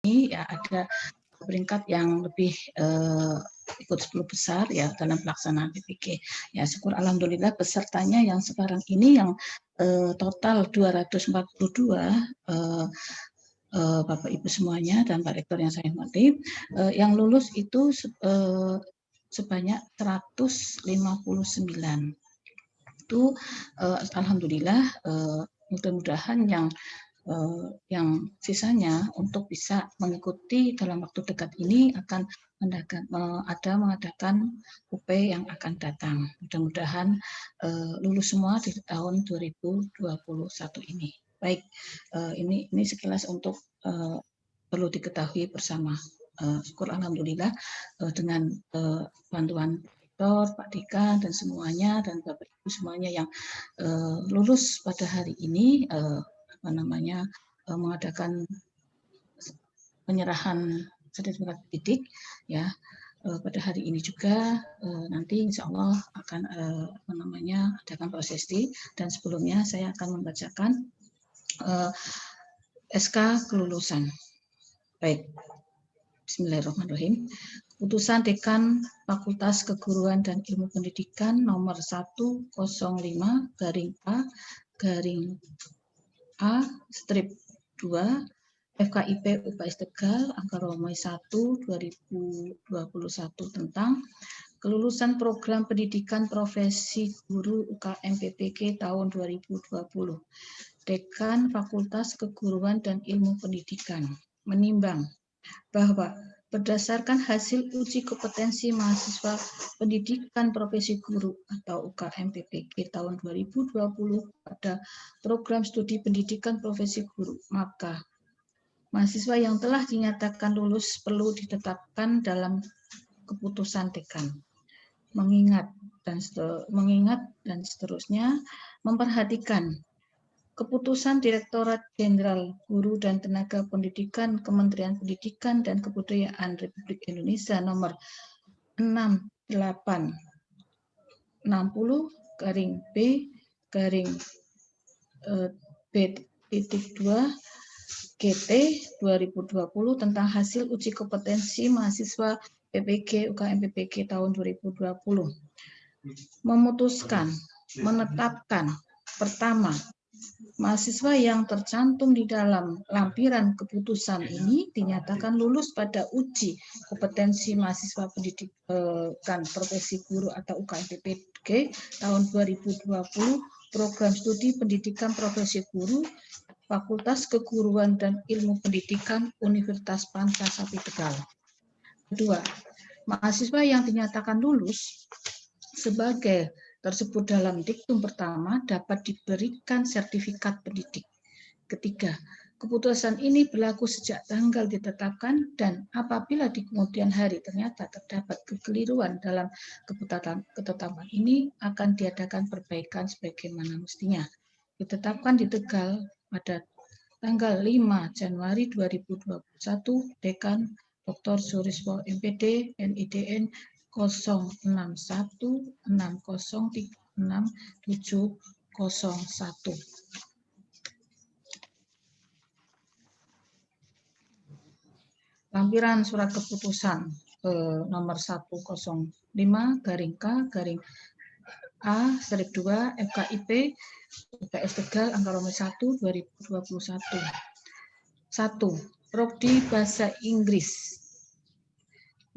ini ya ada peringkat yang lebih ikut 10 besar ya dalam pelaksanaan PPG. Ya syukur alhamdulillah pesertanya yang sekarang ini yang total 242 Bapak Ibu semuanya dan Pak Rektor yang saya hormati, yang lulus itu sebanyak 159. Itu alhamdulillah, mudah-mudahan yang sisanya untuk bisa mengikuti dalam waktu dekat ini akan mengadakan UP yang akan datang. Mudah-mudahan lulus semua di tahun 2021 ini. Baik, ini sekilas untuk perlu diketahui bersama. Syukur alhamdulillah dengan bantuan Rektor, Pak Dika dan semuanya dan Bapak Ibu semuanya yang lulus pada hari ini mengadakan penyerahan sertifikat didik ya pada hari ini juga nanti insya Allah akan adakan prosesi dan sebelumnya saya akan membacakan SK kelulusan. Baik, Bismillahirrahmanirrahim. Keputusan Dekan Fakultas Keguruan dan Ilmu Pendidikan nomor 105-A/A/2 FKIP UPS Tegal angka Romawi 1 2021 tentang kelulusan program pendidikan profesi guru UKM PPG tahun 2020. Dekan Fakultas Keguruan dan Ilmu Pendidikan menimbang bahwa berdasarkan hasil uji kompetensi mahasiswa pendidikan profesi guru atau UKM PPG tahun 2020 pada program studi pendidikan profesi guru, maka mahasiswa yang telah dinyatakan lulus perlu ditetapkan dalam keputusan dekan. Mengingat dan seterusnya memperhatikan Keputusan Direktorat Jenderal Guru dan Tenaga Pendidikan Kementerian Pendidikan dan Kebudayaan Republik Indonesia nomor 6860-B-B-2 GT 2020 tentang hasil uji kompetensi mahasiswa PPG UKM PPG tahun 2020. Memutuskan, menetapkan, pertama, mahasiswa yang tercantum di dalam lampiran keputusan ini dinyatakan lulus pada uji kompetensi mahasiswa pendidikan profesi guru atau UKM PPG tahun 2020 program studi pendidikan profesi guru Fakultas Keguruan dan Ilmu Pendidikan Universitas Pancasila Tegal. Kedua, mahasiswa yang dinyatakan lulus sebagai tersebut dalam diktum pertama dapat diberikan sertifikat pendidik. Ketiga, keputusan ini berlaku sejak tanggal ditetapkan dan apabila di kemudian hari ternyata terdapat kekeliruan dalam ketetapan ini akan diadakan perbaikan sebagaimana mestinya. Ditetapkan di Tegal pada tanggal 5 Januari 2021, Dekan Dr. Suriswo MPD NIDN 0616036701. Lampiran surat keputusan nomor 105-K-A/2 FKIP UPS Tegal angka Romawi 1 2021. 1. Prodi Bahasa Inggris.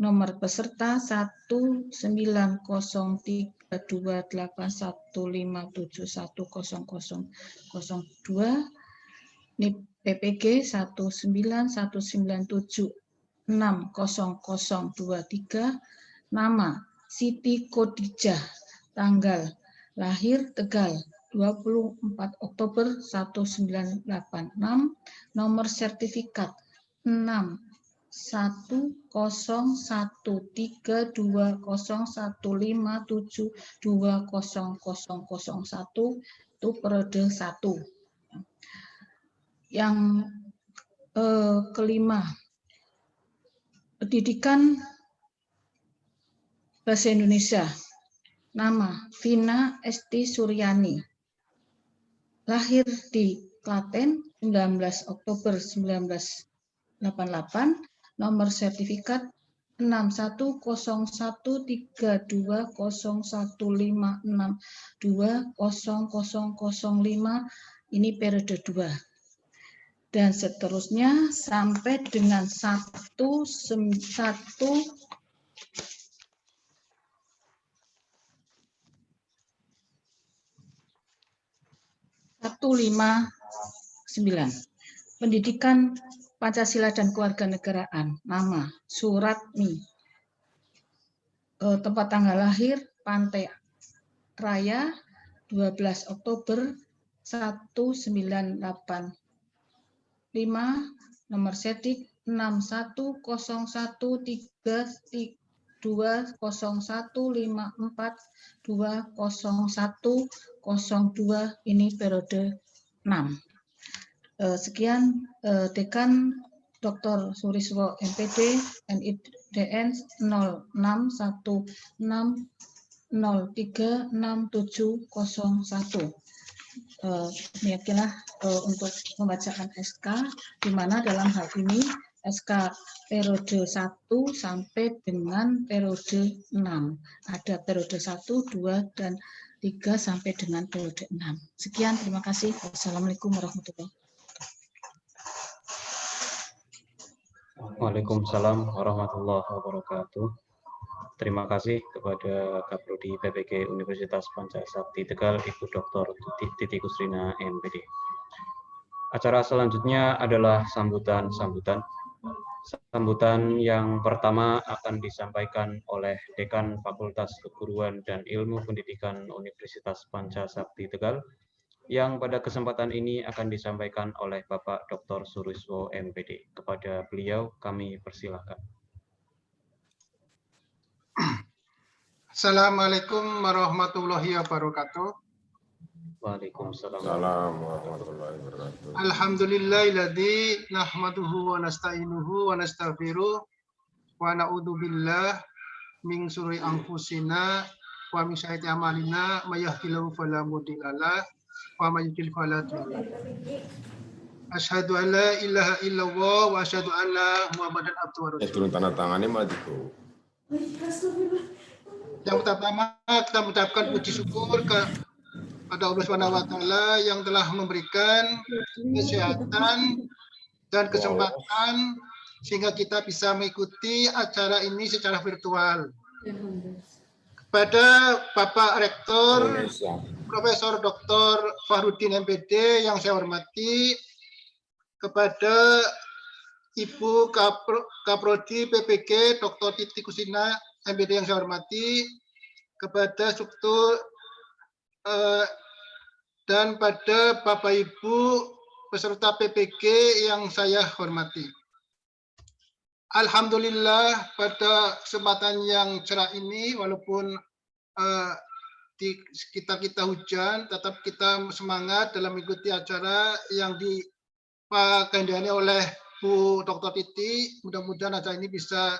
Nomor peserta 1903815710002 NIP PPG 19197600023 nama Siti Khadijah tanggal lahir Tegal 24 Oktober 1986 nomor sertifikat 610132015720001 itu periode 1. Yang kelima, pendidikan bahasa Indonesia. Nama Vina Esti Suryani. Lahir di Klaten 19 Oktober 1986. nomor sertifikat 6101320156200005 ini periode 2. Dan seterusnya sampai dengan 159. Pendidikan Pancasila dan Kewarganegaraan. Nama Suratmi. Tempat tanggal lahir Pantai Raya 12 Oktober 1985. Nomor setik 6101320154201002 ini periode 6. Sekian Dekan Dr. Suriswo MPD NIDN 0616036701. Demikianlah untuk pembacaan SK, di mana dalam hal ini SK periode 1 sampai dengan periode 6. Ada periode 1, 2, dan 3 sampai dengan periode 6. Sekian, terima kasih. Wassalamualaikum warahmatullahi wabarakatuh. Waalaikumsalam warahmatullahi wabarakatuh. Terima kasih kepada Kaprodi PPG Universitas Pancasakti Tegal, Ibu Dr. Titi Kusrina, MPD. Acara selanjutnya adalah sambutan yang pertama akan disampaikan oleh Dekan Fakultas Keguruan dan Ilmu Pendidikan Universitas Pancasakti Tegal, yang pada kesempatan ini akan disampaikan oleh Bapak Dr. Suriswo MPD. Kepada beliau kami persilakan. Assalamualaikum warahmatullahi wabarakatuh. Waalaikumsalam warahmatullahi wabarakatuh. Alhamdulillahilladzi nahmaduhu wa nasta'inuhu wa nastaghfiruh wa na'udzu billah min syururi anfusina wa min sayyiati a'malina may yahdihillahu fala mudhillalah wa may yudhlil fala hadiya lahu. Asyhadu an la ilaha illallah wa asyhadu anna Muhammadan abduhu wa rasuluh. Turun tanda tangannya malah diku. Yang pertama kita mengucapkan puji syukur kepada Allah SWT yang telah memberikan kesehatan dan kesempatan sehingga kita bisa mengikuti acara ini secara virtual. Kepada Bapak Rektor Profesor Dr. Fahrudin MPD yang saya hormati, kepada Ibu Kaprodi PPG Dr. Titi Kusrina MPD yang saya hormati, kepada struktur dan pada Bapak Ibu peserta PPG yang saya hormati. Alhamdulillah pada kesempatan yang cerah ini, walaupun di sekitar kita hujan, tetap kita semangat dalam mengikuti acara yang dikehendaki oleh Bu Dr. Titi. Mudah-mudahan acara ini bisa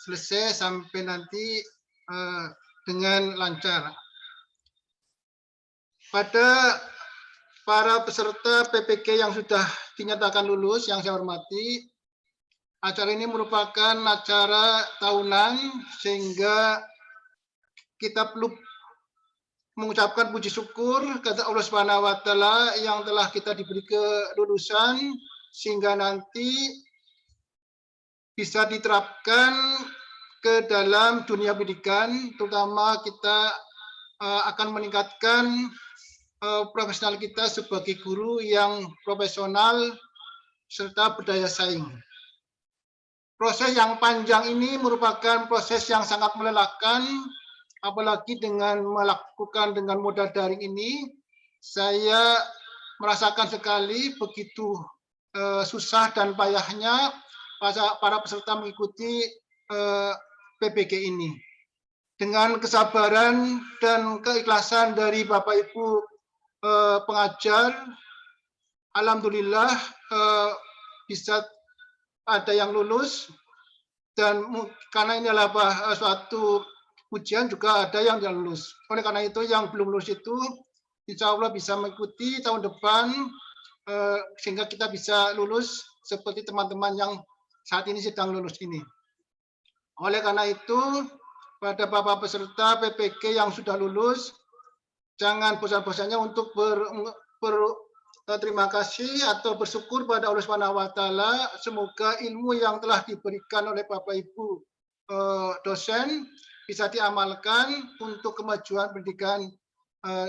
selesai sampai nanti dengan lancar. Pada para peserta PPG yang sudah dinyatakan lulus yang saya hormati, acara ini merupakan acara tahunan sehingga kita perlu mengucapkan puji syukur kepada Allah Subhanahu wa taala yang telah kita diberi kelulusan sehingga nanti bisa diterapkan ke dalam dunia pendidikan, terutama kita akan meningkatkan profesional kita sebagai guru yang profesional serta berdaya saing. Proses yang panjang ini merupakan proses yang sangat melelahkan, apalagi dengan melakukan dengan modal daring ini, saya merasakan sekali begitu susah dan payahnya para peserta mengikuti PPG ini. Dengan kesabaran dan keikhlasan dari Bapak Ibu pengajar, alhamdulillah bisa ada yang lulus, dan karena ini adalah suatu ujian juga ada yang tidak lulus. Oleh karena itu yang belum lulus itu insya Allah bisa mengikuti tahun depan sehingga kita bisa lulus seperti teman-teman yang saat ini sedang lulus ini. Oleh karena itu, pada Bapak peserta PPG yang sudah lulus, jangan bosan-bosannya untuk berterima kasih atau bersyukur pada Allah Subhanahu wa taala. Semoga ilmu yang telah diberikan oleh Bapak Ibu dosen bisa diamalkan untuk kemajuan pendidikan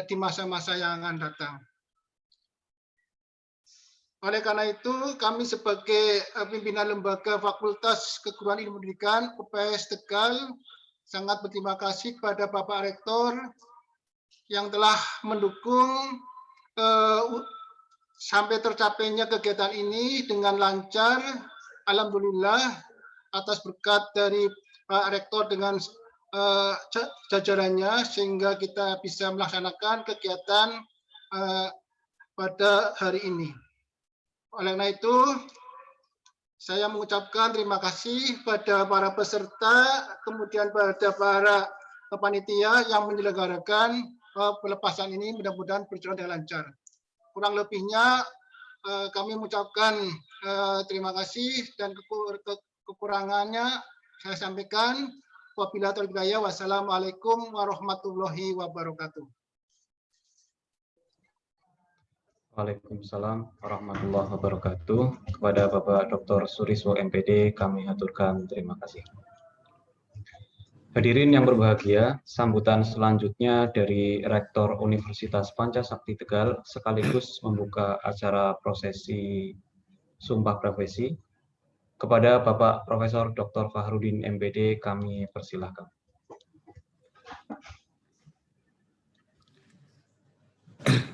di masa-masa yang akan datang. Oleh karena itu, kami sebagai pimpinan lembaga Fakultas Keguruan Ilmu Pendidikan UPS Tegal sangat berterima kasih kepada Bapak Rektor yang telah mendukung sampai tercapainya kegiatan ini dengan lancar. Alhamdulillah atas berkat dari Pak Rektor dengan jajarannya sehingga kita bisa melaksanakan kegiatan pada hari ini. Oleh karena itu, saya mengucapkan terima kasih pada para peserta, kemudian pada para panitia yang menyelenggarakan pelepasan ini, mudah-mudahan berjalan dengan lancar. Kurang lebihnya kami mengucapkan terima kasih dan kekurangannya saya sampaikan. Wabillahi taufiq wal hidayah. Wassalamualaikum warahmatullahi wabarakatuh. Waalaikumsalam warahmatullahi wabarakatuh. Kepada Bapak Dr. Suriswo MPD kami haturkan terima kasih. Hadirin yang berbahagia, sambutan selanjutnya dari Rektor Universitas Pancasakti Tegal sekaligus membuka acara prosesi Sumpah Profesi. Kepada Bapak Profesor Dr. Fahrudin MPD kami persilahkan.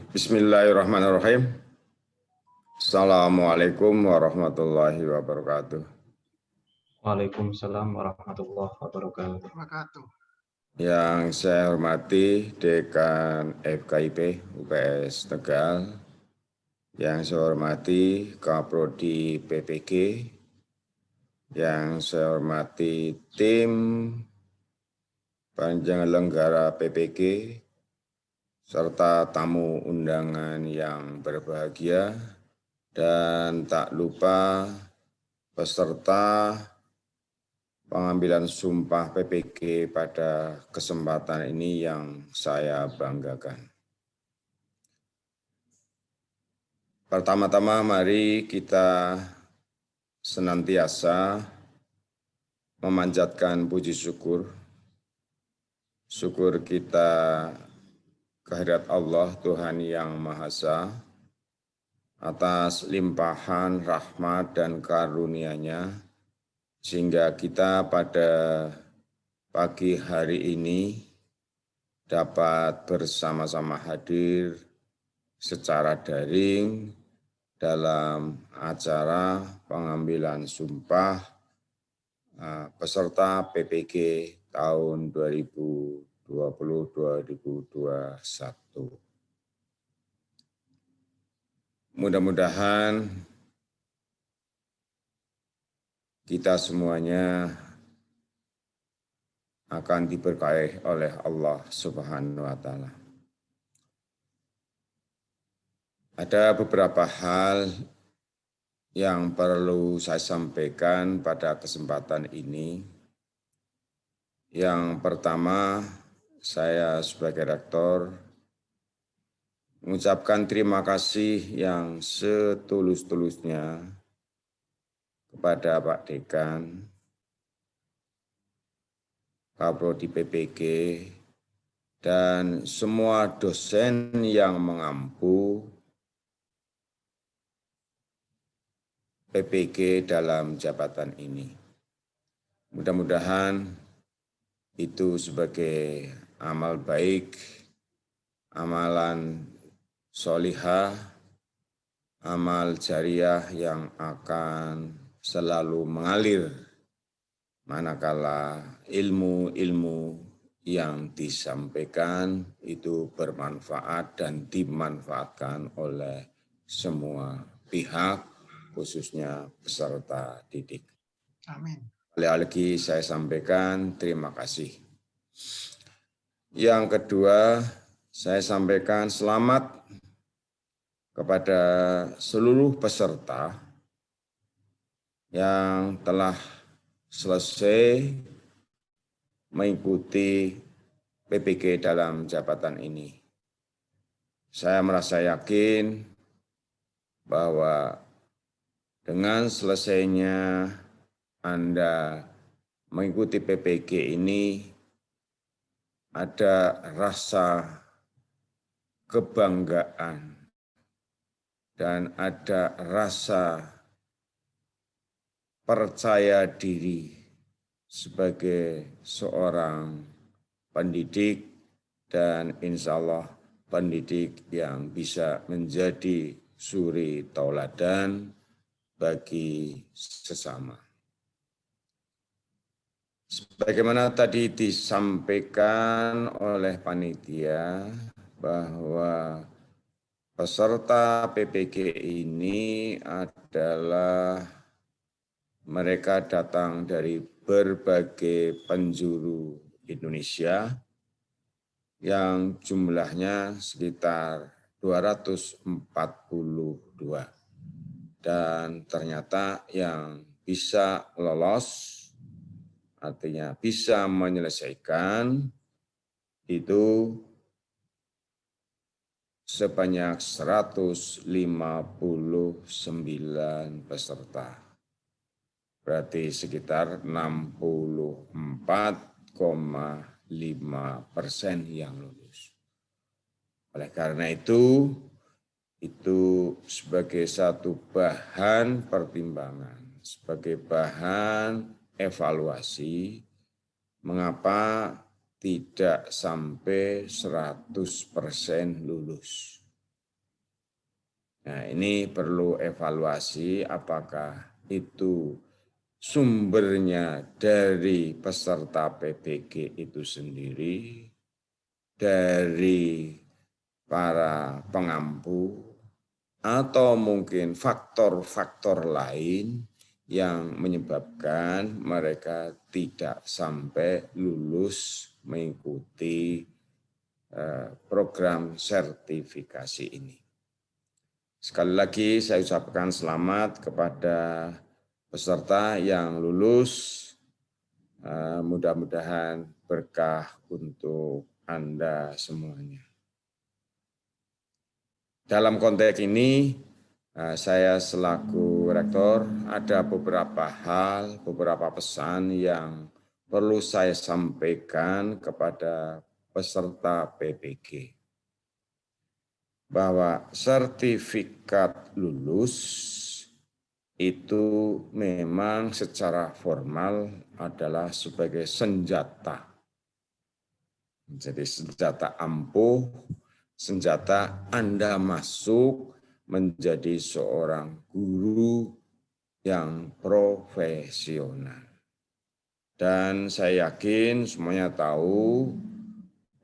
Bismillahirrahmanirrahim. Assalamualaikum warahmatullahi wabarakatuh. Waalaikumsalam warahmatullahi wabarakatuh. Yang saya hormati Dekan FKIP UPS Tegal, yang saya hormati Kaprodi PPG, yang saya hormati tim penyelenggara PPG, serta tamu undangan yang berbahagia, dan tak lupa peserta pengambilan sumpah PPG pada kesempatan ini yang saya banggakan. Pertama-tama mari kita senantiasa memanjatkan puji syukur. Syukur kita kehadirat Allah Tuhan Yang Maha Esa atas limpahan rahmat dan karunia-Nya sehingga kita pada pagi hari ini dapat bersama-sama hadir secara daring dalam acara pengambilan sumpah peserta PPG tahun 2020-2021. Mudah-mudahan kita semuanya akan diberkahi oleh Allah Subhanahu wa Ta'ala. Ada beberapa hal yang perlu saya sampaikan pada kesempatan ini. Yang pertama, saya sebagai rektor mengucapkan terima kasih yang setulus-tulusnya kepada Pak Dekan, Kaprodi PPG, dan semua dosen yang mengampu PPG dalam jabatan ini. Mudah-mudahan itu sebagai amal baik, amalan sholihah, amal jariah yang akan selalu mengalir manakala ilmu-ilmu yang disampaikan itu bermanfaat dan dimanfaatkan oleh semua pihak, khususnya peserta didik. Amin. Lagi saya sampaikan terima kasih. Yang kedua, saya sampaikan selamat kepada seluruh peserta yang telah selesai mengikuti PPG dalam jabatan ini. Saya merasa yakin bahwa dengan selesainya Anda mengikuti PPG ini, ada rasa kebanggaan dan ada rasa percaya diri sebagai seorang pendidik dan insya Allah pendidik yang bisa menjadi suri tauladan bagi sesama. Sebagaimana tadi disampaikan oleh panitia bahwa peserta PPG ini adalah mereka datang dari berbagai penjuru Indonesia yang jumlahnya sekitar 242. Dan ternyata yang bisa lolos, artinya bisa menyelesaikan, itu sebanyak 159 peserta. Berarti sekitar 64,5% yang lulus. Oleh karena itu sebagai satu bahan pertimbangan, sebagai bahan evaluasi, mengapa tidak sampai 100% lulus. Nah, ini perlu evaluasi apakah itu sumbernya dari peserta PPG itu sendiri, dari para pengampu, atau mungkin faktor-faktor lain yang menyebabkan mereka tidak sampai lulus mengikuti program sertifikasi ini. Sekali lagi saya ucapkan selamat kepada peserta yang lulus. Mudah-mudahan berkah untuk Anda semuanya. Dalam konteks ini, saya selaku rektor ada beberapa hal, beberapa pesan yang perlu saya sampaikan kepada peserta PPG. Bahwa sertifikat lulus itu memang secara formal adalah sebagai senjata. Jadi senjata ampuh, senjata Anda masuk menjadi seorang guru yang profesional. Dan saya yakin semuanya tahu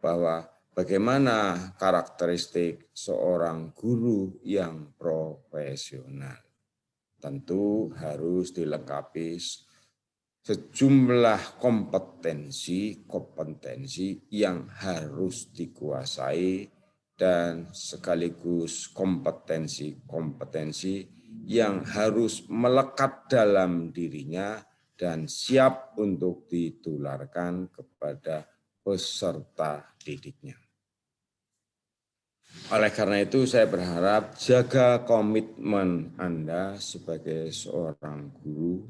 bahwa bagaimana karakteristik seorang guru yang profesional. Tentu harus dilengkapi sejumlah kompetensi yang harus dikuasai dan sekaligus kompetensi yang harus melekat dalam dirinya dan siap untuk ditularkan kepada peserta didiknya. Oleh karena itu saya berharap jaga komitmen Anda sebagai seorang guru.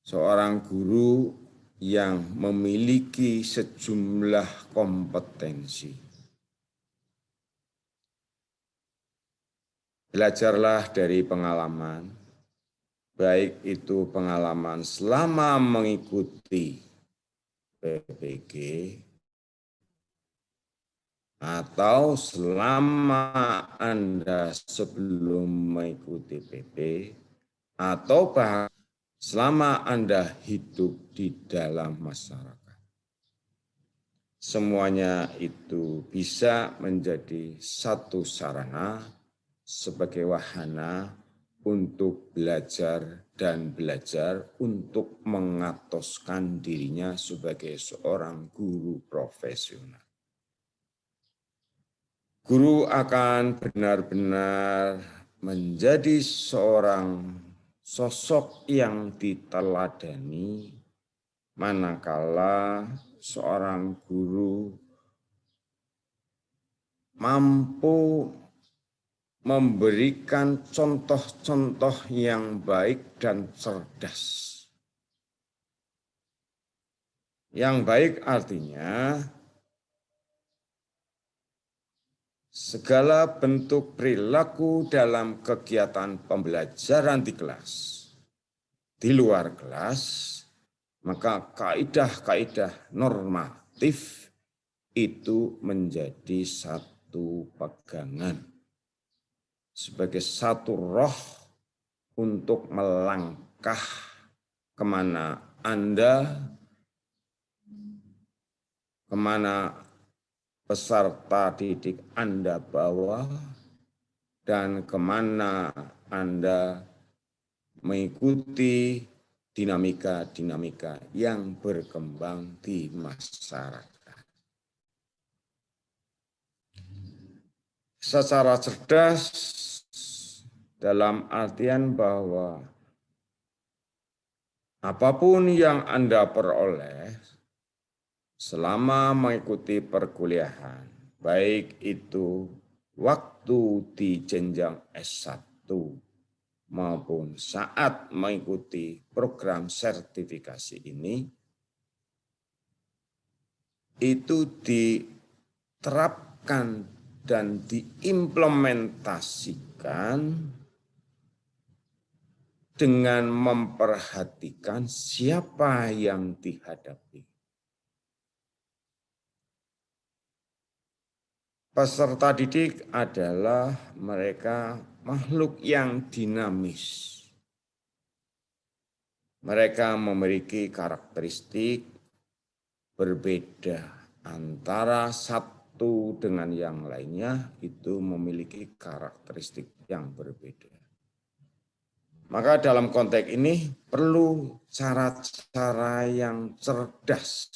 Seorang guru yang memiliki sejumlah kompetensi. Belajarlah dari pengalaman, baik itu pengalaman selama mengikuti PPG, atau selama Anda sebelum mengikuti PP, atau bahkan selama Anda hidup di dalam masyarakat. Semuanya itu bisa menjadi satu sarana sebagai wahana untuk belajar dan belajar untuk mengatoskan dirinya sebagai seorang guru profesional. Guru akan benar-benar menjadi seorang sosok yang diteladani manakala seorang guru mampu memberikan contoh-contoh yang baik dan cerdas. Yang baik artinya segala bentuk perilaku dalam kegiatan pembelajaran di kelas, di luar kelas, maka kaidah-kaidah normatif itu menjadi satu pegangan sebagai satu roh untuk melangkah kemana Anda, kemana peserta didik Anda bawa, dan kemana Anda mengikuti dinamika-dinamika yang berkembang di masyarakat. Secara cerdas dalam artian bahwa apapun yang Anda peroleh selama mengikuti perkuliahan, baik itu waktu di jenjang S1 maupun saat mengikuti program sertifikasi ini, itu diterapkan dan diimplementasikan dengan memperhatikan siapa yang dihadapi. Peserta didik adalah mereka makhluk yang dinamis. Mereka memiliki karakteristik berbeda antara satu dengan yang lainnya, itu memiliki karakteristik yang berbeda. Maka dalam konteks ini perlu cara-cara yang cerdas.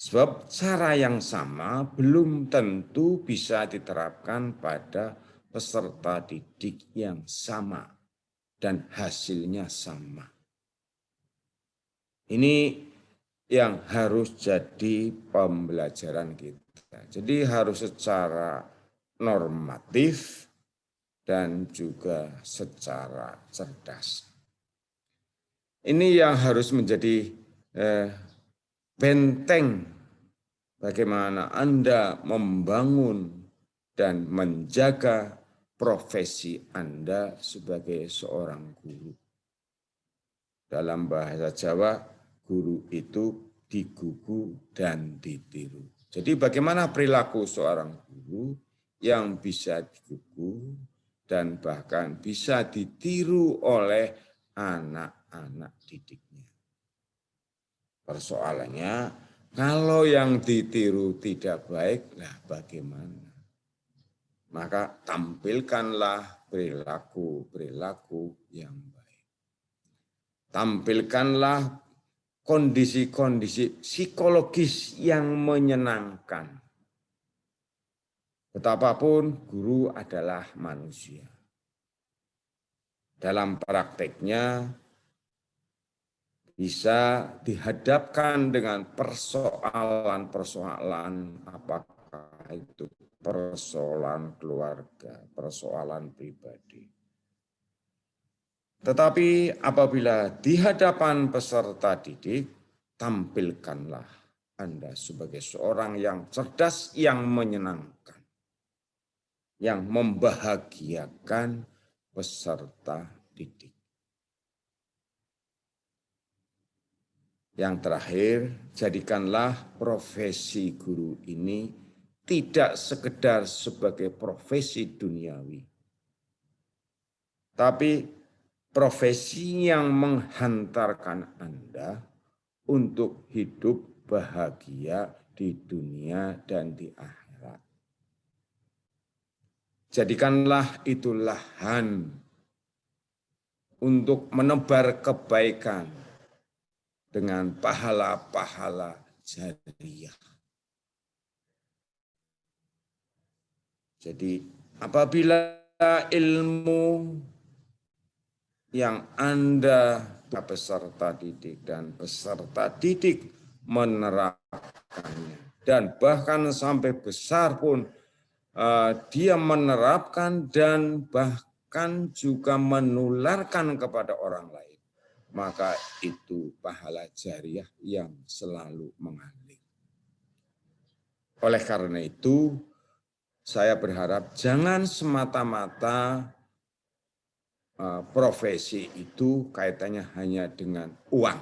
Sebab cara yang sama belum tentu bisa diterapkan pada peserta didik yang sama dan hasilnya sama. Ini yang harus jadi pembelajaran kita. Jadi harus secara normatif dan juga secara cerdas. Ini yang harus menjadi benteng bagaimana Anda membangun dan menjaga profesi Anda sebagai seorang guru. Dalam bahasa Jawa, guru itu digugu dan ditiru. Jadi bagaimana perilaku seorang guru yang bisa digugu dan bahkan bisa ditiru oleh anak-anak didiknya. Persoalannya, kalau yang ditiru tidak baik, nah bagaimana? Maka tampilkanlah perilaku-perilaku yang baik. Tampilkanlah kondisi-kondisi psikologis yang menyenangkan. Betapapun guru adalah manusia. Dalam prakteknya bisa dihadapkan dengan persoalan-persoalan, apakah itu persoalan keluarga, persoalan pribadi. Tetapi apabila di hadapan peserta didik, tampilkanlah Anda sebagai seorang yang cerdas, yang menyenangkan, yang membahagiakan peserta didik. Yang terakhir, jadikanlah profesi guru ini tidak sekedar sebagai profesi duniawi, tapi profesi yang menghantarkan Anda untuk hidup bahagia di dunia dan di akhirat. Jadikanlah itu lahan untuk menebar kebaikan dengan pahala-pahala jariah. Jadi apabila ilmu yang Anda peserta didik dan peserta didik menerapkannya, dan bahkan sampai besar pun dia menerapkan dan bahkan juga menularkan kepada orang lain, maka itu pahala jariah yang selalu mengalir. Oleh karena itu, saya berharap jangan semata-mata profesi itu kaitannya hanya dengan uang.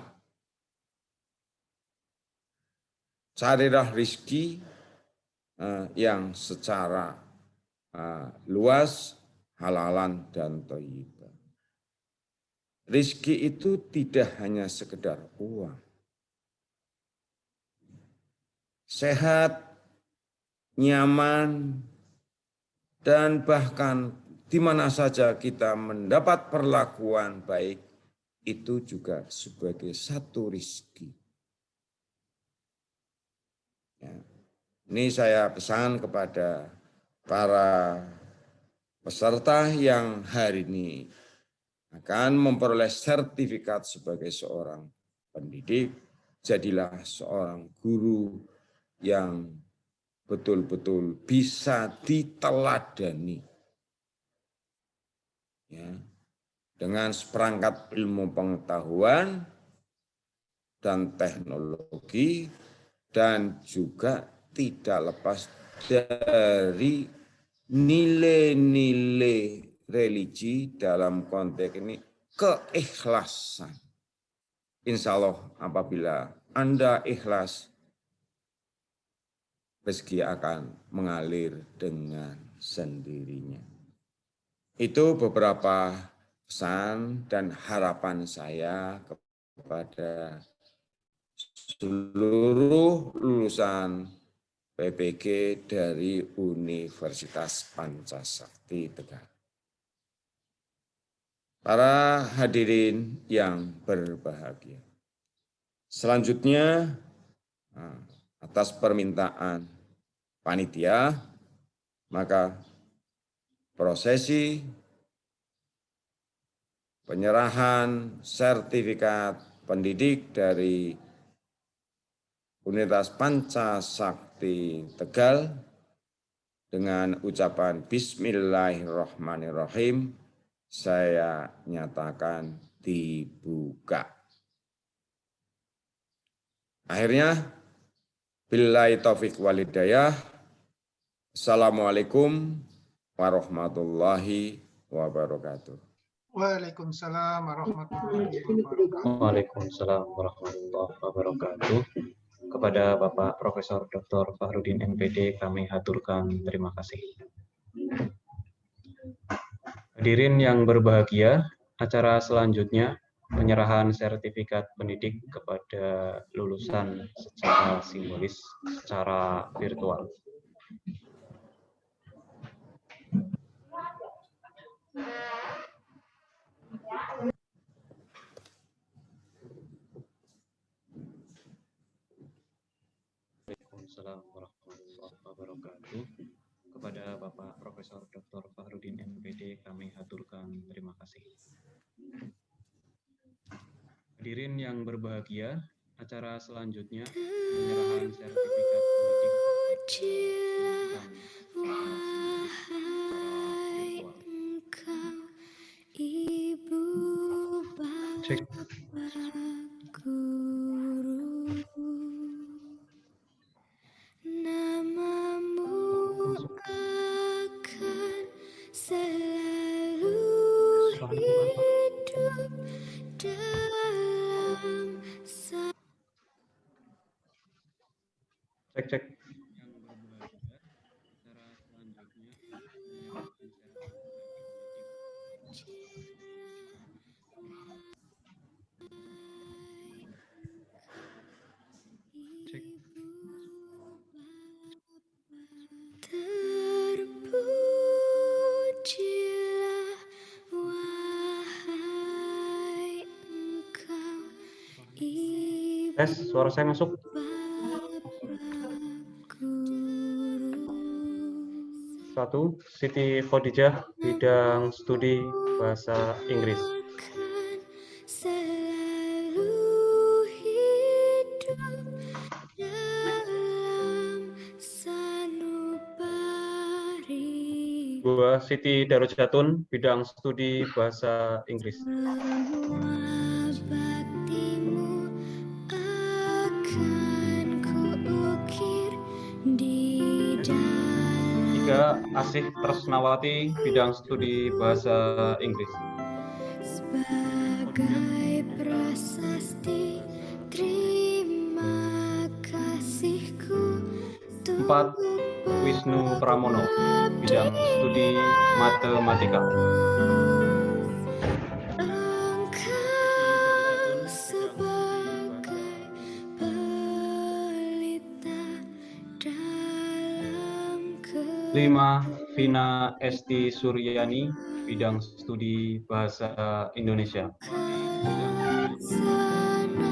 Carilah rezeki yang secara luas, halalan dan thayyibah. Rezeki itu tidak hanya sekedar uang. Sehat, nyaman, dan bahkan di mana saja kita mendapat perlakuan baik, itu juga sebagai satu rezeki. Ya. Ini saya pesan kepada para peserta yang hari ini akan memperoleh sertifikat sebagai seorang pendidik, jadilah seorang guru yang betul-betul bisa diteladani. Ya, dengan seperangkat ilmu pengetahuan dan teknologi, dan juga tidak lepas dari nilai-nilai religi dalam konteks ini keikhlasan. Insya Allah apabila Anda ikhlas, rezeki akan mengalir dengan sendirinya. Itu beberapa pesan dan harapan saya kepada seluruh lulusan PPG dari Universitas Pancasakti Tegal. Para hadirin yang berbahagia, selanjutnya atas permintaan panitia, maka prosesi penyerahan sertifikat pendidik dari Universitas Pancasakti Tegal dengan ucapan Bismillahirrahmanirrahim saya nyatakan dibuka. Akhirnya, billahi taufiq walhidayah. Assalamualaikum warahmatullahi wabarakatuh. Waalaikumsalam warahmatullahi wabarakatuh. Waalaikumsalam warahmatullahi wabarakatuh. Kepada Bapak Profesor Dr. Fahrudin MPD kami haturkan terima kasih. Hadirin yang berbahagia, acara selanjutnya penyerahan sertifikat pendidik kepada lulusan secara simbolis, secara virtual. Waalaikumsalam warahmatullahi wabarakatuh. Kepada Bapak Profesor Dr. Fahrudin MPD kami haturkan terima kasih. Hadirin yang berbahagia, acara selanjutnya penyerahan sertifikat pendidik Cek. Cek. Tes, suara saya masuk. 1. Siti Khadijah, bidang studi bahasa Inggris. Selalu hidup dalam sanubari 2. Siti Darujatun, bidang studi bahasa Inggris. semua baktimu akan kuukir di dalam 3. Asih Tresnawati, bidang studi bahasa Inggris. sebagai prasasti terima kasihku 4. Wisnu Pramono, bidang studi matematika. Engkau sebagai pelita dalam 5. Vina Esti Suryani, bidang studi bahasa Indonesia. sana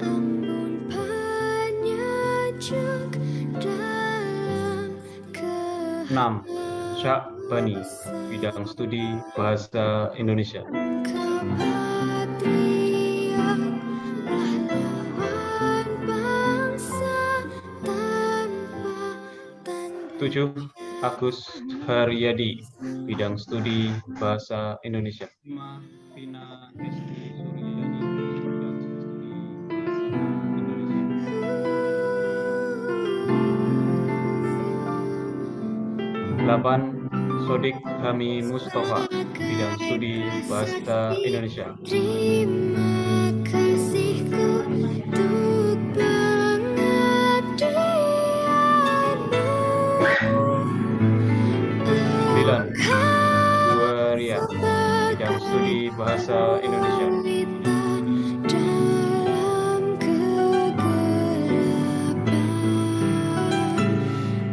ambun penyejuk dalam 6. Syak Bani, bidang studi bahasa Indonesia. kepatriot pahlawan bangsa tanpa tanda 7. Agus Haryadi, bidang studi bahasa Indonesia. 5. Vina Esti Suryani, bidang studi bahasa Indonesia. 8. Sodik Hami Mustafa, bidang studi bahasa Indonesia. terima kasihku untuk pengabdianmu 9. Duaria, bidang studi bahasa Indonesia. dalam kegelapan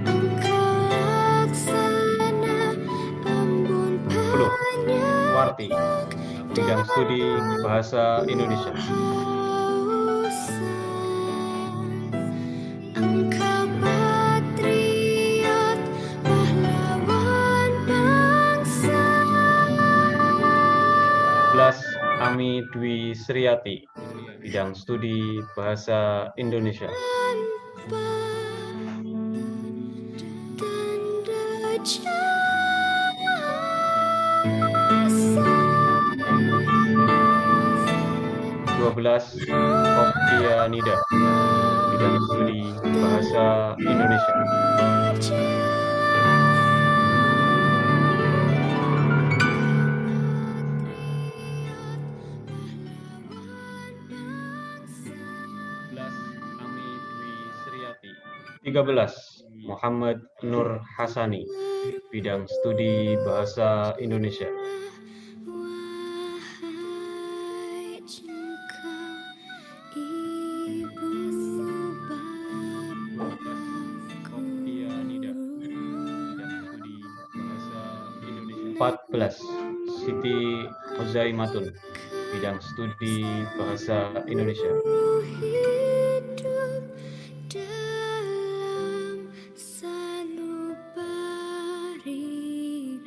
engkau laksana ambun 10. Warti, bidang studi bahasa Indonesia. Engkau patriot pahlawan bangsa 11. Ami Dwi Sriati, bidang studi bahasa Indonesia. tanpa tanda jasa 12. Oktianida, bidang studi bahasa Indonesia. Ami Dwi Sriati. 13. Muhammad Nur Hasani, bidang studi bahasa Indonesia. Wahai engkau ibu bapakku Oktianida, bidang studi bahasa Indonesia. 14. Siti Uzaimatun, bidang studi bahasa Indonesia. hidup dalam sanubari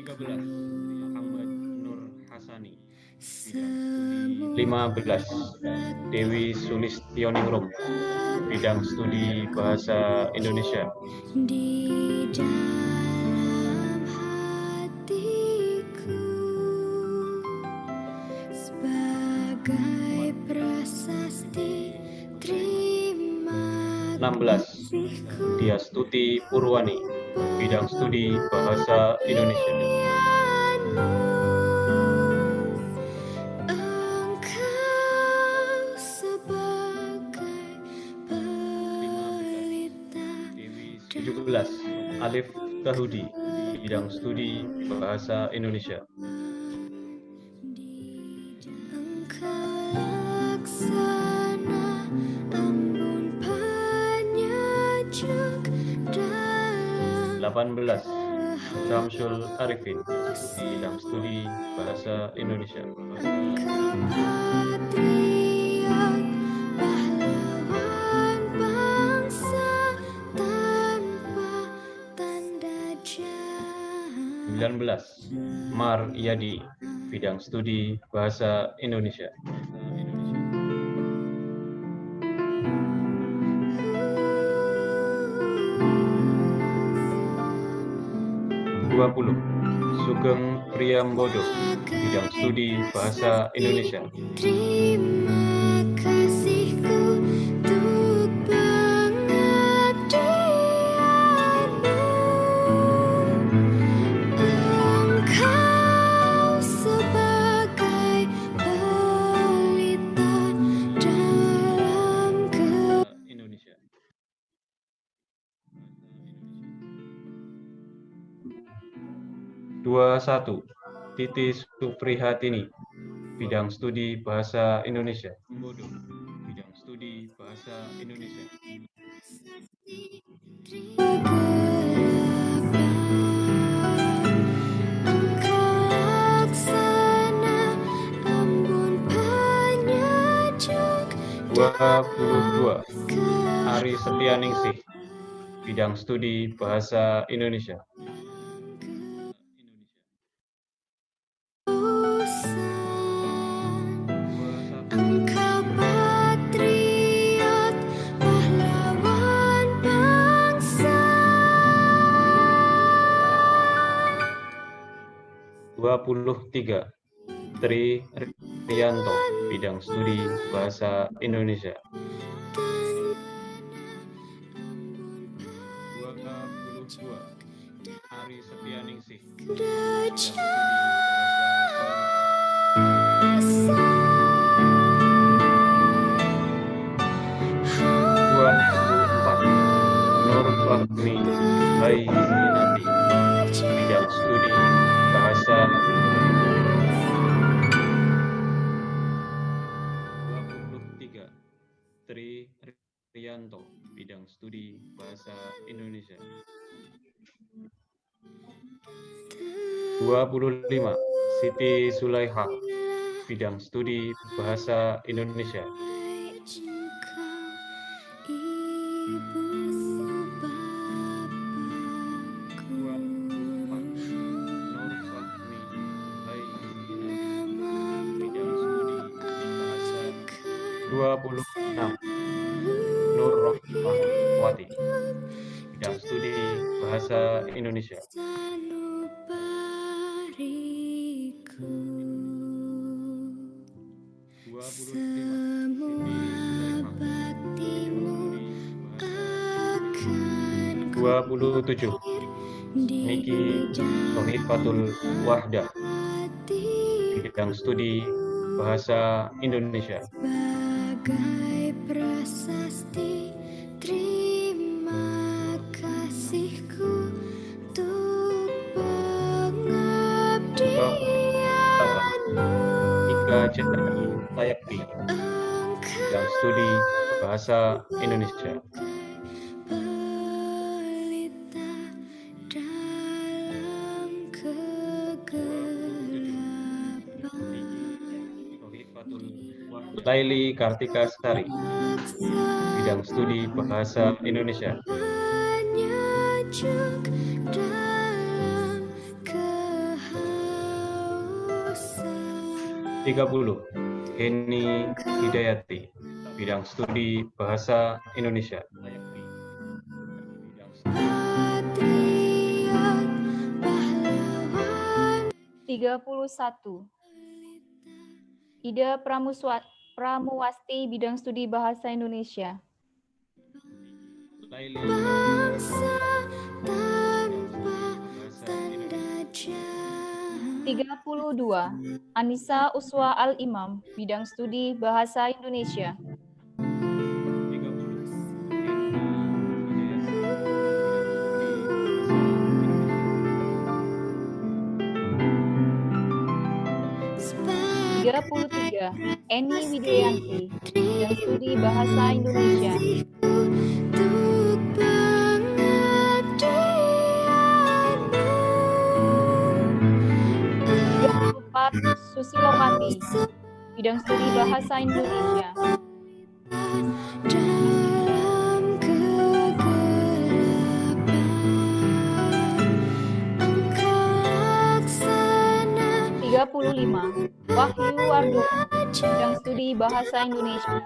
13. Muhammad Nur Hasani. semua 15. Dewi Sulistioningrum, bidang studi bahasa Indonesia. di dalam hatiku sebagai prasasti terima 16. kasihku Diastuti Purwani, bidang studi bahasa Indonesia. engkau sebagai pelita Dewi 17. Alif Tahudi, bidang studi bahasa Indonesia. engkau laksana ambun penyejuk dalam 18. Syamsul Arifin, bidang studi bahasa Indonesia. kepatriot pahlawan bangsa tanpa tanda jasa Mar Yadi, bidang studi Bahasa Indonesia. 20. Sugeng Priyambodo, bidang studi Bahasa Indonesia. Terima kasihku untuk pengabdianmu. Engkau sebagai pelita dalam Indonesia. 21. Titi Suprihatini, bidang studi Bahasa Indonesia. Bidang studi Bahasa Indonesia. Engkau laksana embun penyejuk 22. Ari Setianingsih, bidang studi Bahasa Indonesia. Engkau patriot, pahlawan bangsa. 23. Tri Rianto, bidang studi Bahasa Indonesia. 22. Ari Setianingsih, bidang studi Bahasa Indonesia. 24. Nur Fahmi Baizinati, bidang studi Bahasa Indonesia. 23. Tri Rianto, bidang studi Bahasa Indonesia. 25. Siti Sulaiha, bidang studi Bahasa Indonesia. Ibu bapakku. Nur Fahmi Baizinati, bidang studi Bahasa. 26. Nur Rohmawati, bidang studi Bahasa Indonesia. Sanubariku. 25. Semua baktimu akan 27. Niki Tohifatul Wahdah, bidang studi Bahasa Indonesia. sebagai prasasti. Terima kasihku untuk pengabdianmu. Ika Cetani Tayakti, bidang studi Bahasa Indonesia. Pelita dalam kegelapan. Laili Kartika Sari, bidang studi Bahasa Indonesia. Penyejuk dalam kehausan. 30. Heni Hidayati, bidang studi Bahasa Indonesia. Patriot, pahlawan. 31. Ida Pramuwasti, bidang studi Bahasa Indonesia. Laili Bangsa tanpa tanda jahat. 32. Anissa Uswa Al-Imam, bidang studi Bahasa Indonesia. 33. Eni Widianti, bidang studi Bahasa Indonesia. Untuk pengabdianmu. 34. Susilowati, bidang studi Bahasa Indonesia. Dalam kegelapan. Engkau 35. Wahyu Wardono, bidang studi Bahasa Indonesia.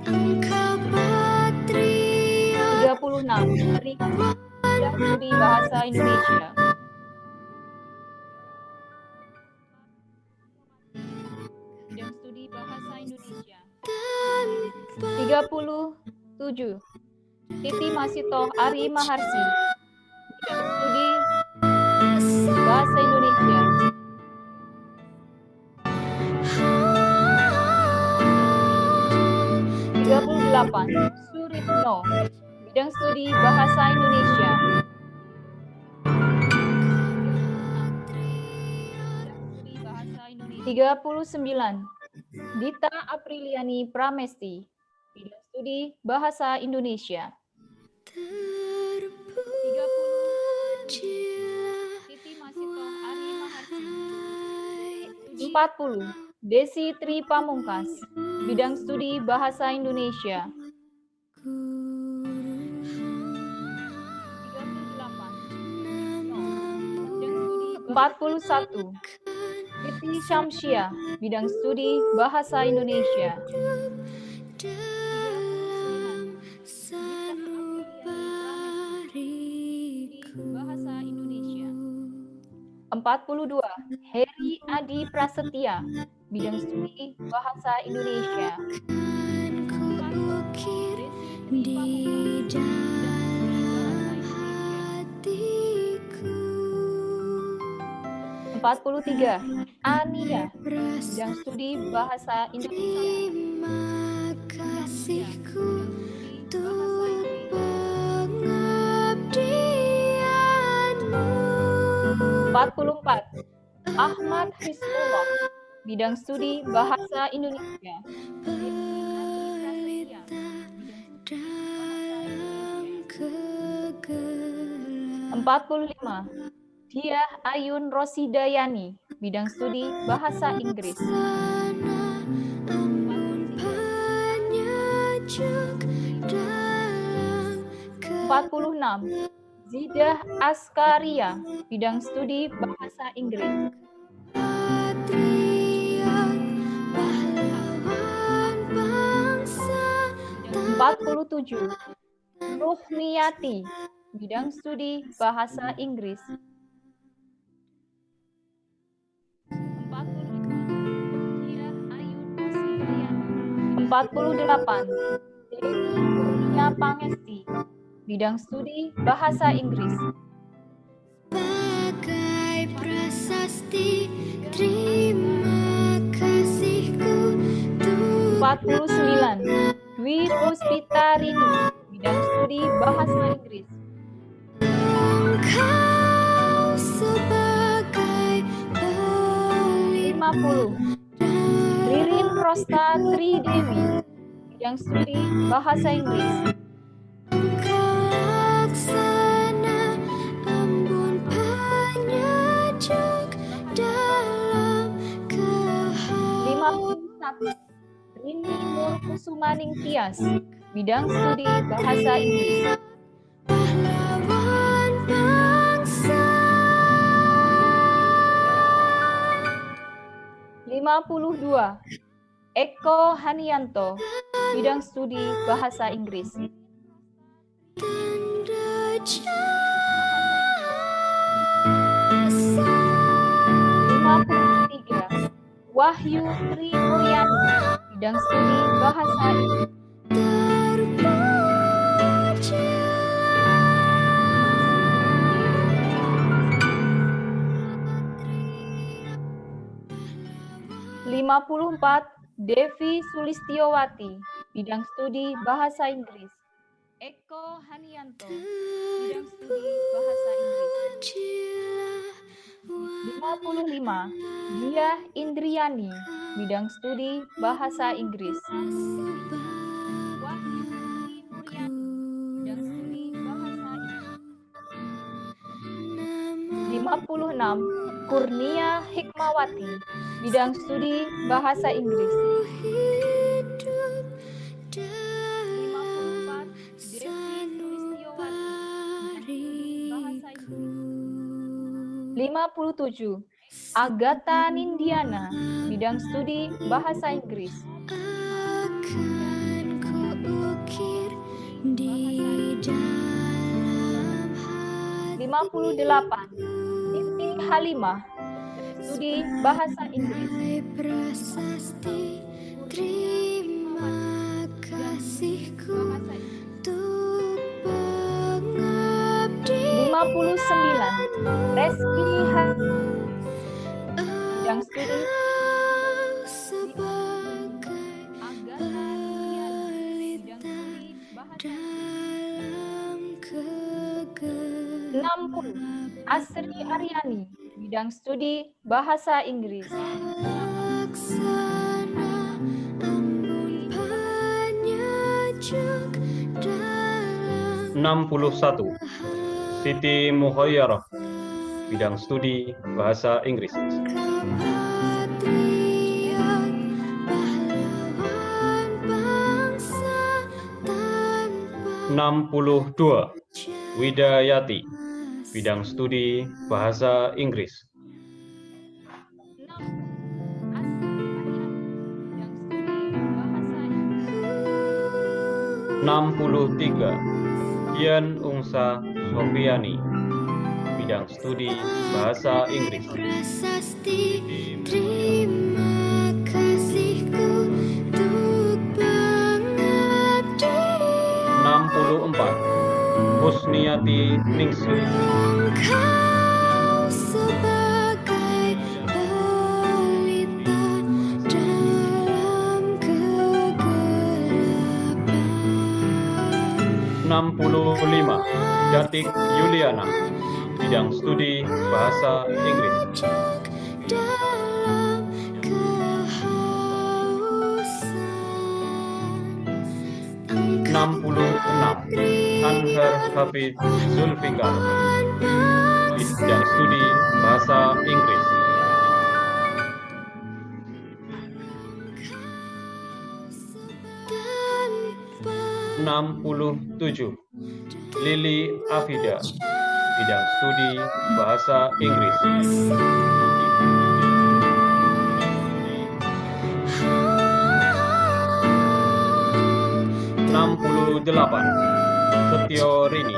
Engkau patriot 36. Rika, bidang studi Bahasa Indonesia. Bidang studi Bahasa Indonesia. 37. Titi Masito Ari Maharsi, bidang studi Bahasa Indonesia. 38. Suritno, bidang studi Bahasa Indonesia. 39. Dita Apriliani Pramesti, bidang studi Bahasa Indonesia. 30. Titi Masito Ari Maharsi. 40. Desi Tri Pamungkas, bidang studi Bahasa Indonesia. 41. Titi Syamsia, bidang studi Bahasa Indonesia. 39. Bahasa Indonesia. 42. Heri Adi Prasetya, bidang studi Bahasa Indonesia. 43. Ania, bidang studi Bahasa Indonesia. 44. Ahmad Hizbullah, bidang studi Bahasa Indonesia. 45. Diah Ayun Rosidayani, bidang studi Bahasa Inggris. 46. Zidah Askaria, bidang studi Bahasa Inggris. 47. Ruhmiyati, bidang studi Bahasa Inggris. 48. Dewi Kurnia Pangesti, bidang studi Bahasa Inggris. Bagai prasasti, terima kasihku 49. Dwi Puspitarini, bidang studi Bahasa Inggris. Engkau sebagai 50. Ririn Rosta Tridewi, bidang studi Bahasa Inggris. Engkau laksana embun penyejuk dalam 51. Rini Murkusumaning Tias, bidang studi Bahasa Inggris. pahlawan bangsa 52. Eko Hanianto, bidang studi Bahasa Inggris. tanda jasa 53. Wahyu Tri Mulyani, bidang studi Bahasa Inggris. terpuji 54. Devi Sulistiowati, bidang studi Bahasa Inggris. Eko Hanianto, bidang studi Bahasa Inggris. 55. Diah Indriani, bidang studi Bahasa Inggris. Wahyu Tri Mulyani, bidang studi Bahasa Inggris. 56. Kurnia Hikmawati, bidang studi Bahasa Inggris. 54. Devi Sulistiowati, bidang studi Bahasa 57. Agatha Nindiana, bidang studi Bahasa Inggris. akan kuukir di dalam hati 58. Siti Halimah, studi Bahasa Inggris. prasasti. Terima kasihku untuk pengabdian 59. Reski bidang studi sebagai Agatha Nindiana, bidang studi Bahasa dalam kegelapan 60. Asri Aryani, bidang studi Bahasa Inggris. laksana ambun penyejuk dalam 61. Siti Muhayyarah, bidang studi Bahasa Inggris. kepatriot pahlawan bangsa tanpa 62. Widayati, bidang studi Bahasa Inggris. 63. Dian Ungsa Sofiani, bidang studi Bahasa Inggris. prasasti. Terima kasihku untuk pengabdian 64. Husniati Ningsih, Engkau sebagai pelita dalam kegelapan 65. Datik Yuliana, bidang studi Bahasa Inggris. dalam kehausan 66. Anhar Hafid Zulfikar, bidang studi Bahasa Inggris. 67. Lili Afida, bidang studi Bahasa Inggris. 68. Setio Rini,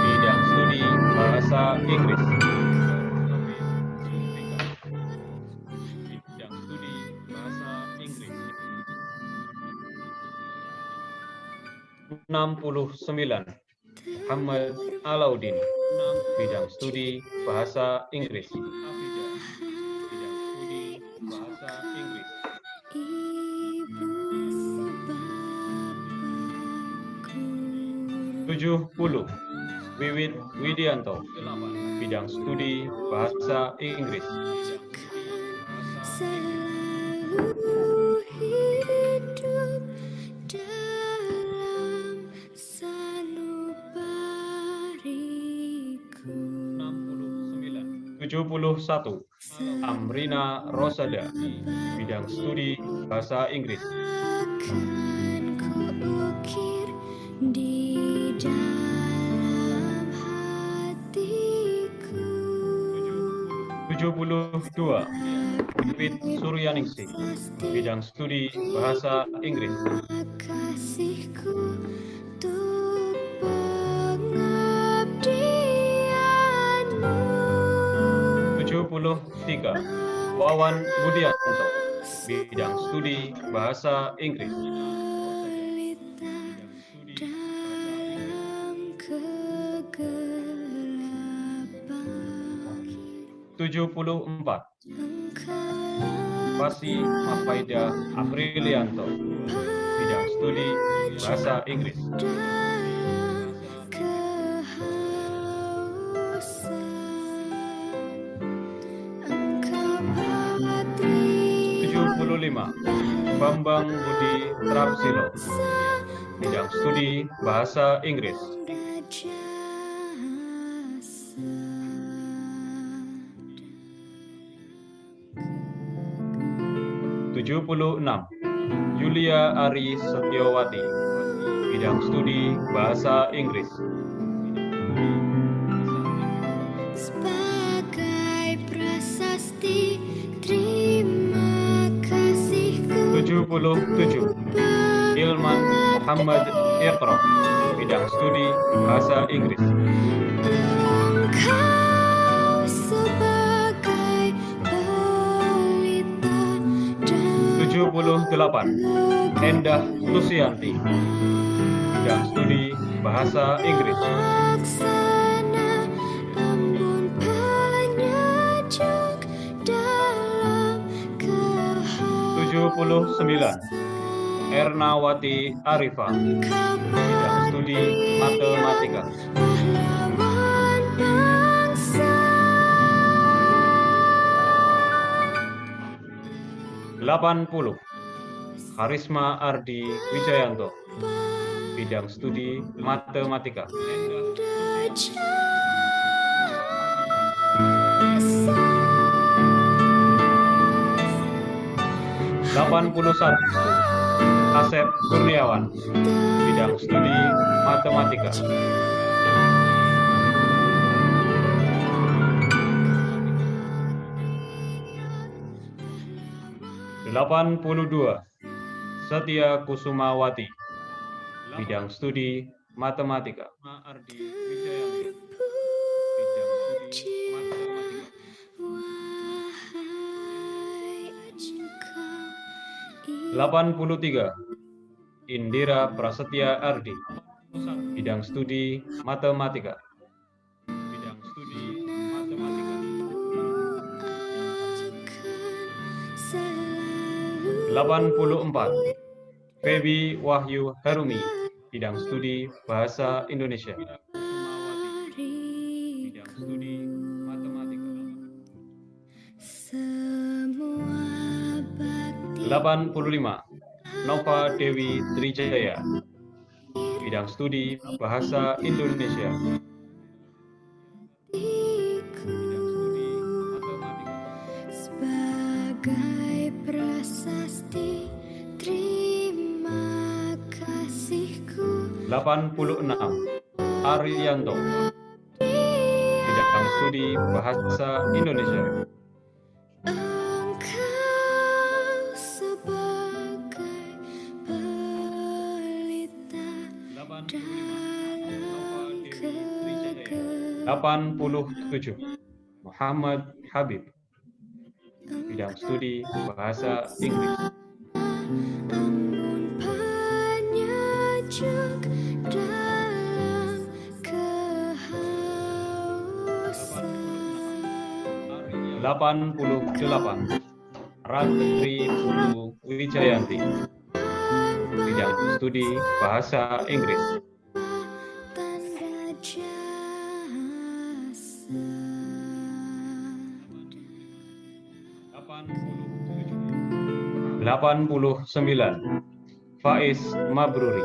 bidang studi Bahasa Inggris. Bidang studi Bahasa Inggris. 69. Muhammad Alauddin, bidang studi Bahasa Inggris. Bidang studi Bahasa Inggris. Ibu bapakku 70. Wiwit Widianto, bidang studi Bahasa Inggris. selalu hidup dalam sanubariku 71. Amrina Rosada, bidang studi Bahasa Inggris. akan kuukir di dalam hatiku 72. Wiwit Suryaningsih, bidang studi Bahasa Inggris. kasihku untuk pengabdianmu 73. Wawan Budianto, bidang studi Bahasa Inggris. pelita dalam kegelapan 74. Engkau Fasi Afaida Aprilianto, bidang studi Bahasa Inggris. dalam kehausan Engkau patri 75. Bambang Budi Trapsilo, bidang studi Bahasa Inggris. jasa 76. Yulia Ari Setiawati, bidang studi Bahasa Inggris. sebagai 77. Ilman Muhammad Iqra, bidang studi Bahasa Inggris. Engkau sebagai pelita dan 78. Endah Lusianti, bidang studi Bahasa Inggris. laksana embun penyejuk dalam 79. Ernawati Arifah, bidang studi Matematika. pahlawan bangsa. 80. Karisma Ardi Wijayanto, bidang studi Matematika. 81. Asep Kurniawan, bidang studi Matematika. 82. Setia Kusumawati, bidang studi Matematika. Ardi Wijayanto, bidang studi Matematika. Wahai engkau 83. Indira Prasetya Ardi, bidang studi Matematika. Bidang studi Matematika. 84. Febi Wahyu Harumi, bidang studi Bahasa Indonesia. Bidang studi Matematika. 85. Nova Dewi Trijaya, bidang studi Bahasa Indonesia. Bidang studi Matematika. sebagai prasasti terima kasihku 86. Ariyanto, bidang studi Bahasa Indonesia. engkau sebagai pelita 87. Muhammad Habib, bidang studi Bahasa Inggris. embun penyejuk dalam kehausan 88. Ratri Putu Wijayanti, bidang studi Bahasa Inggris. tanda jasa 89. Faiz Mabruri,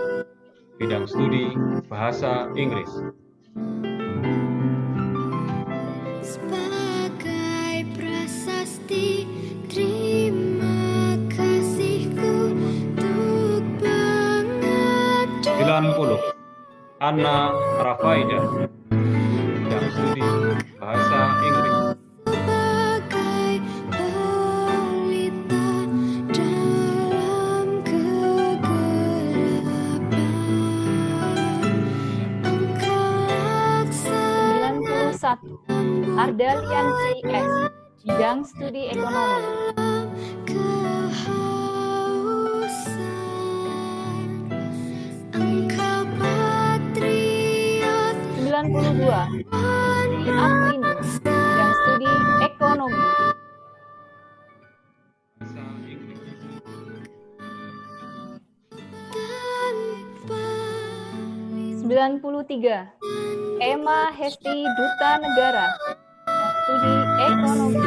bidang studi Bahasa Inggris. sebagai prasasti terima kasihku untuk pengabdian 90. Anna Rafaida, bidang studi Bahasa Inggris. sebagai pelita dalam kegelapan. Engkau laksana 91. Ardalianti S, bidang studi Ekonomi. dalam kehausan. Engkau patriot 92. Sri Aprini, bidang studi Ekonomi. Bahasa Inggris. tanpa 93. Emma Hesti Duta Negara, studi Ekonomi.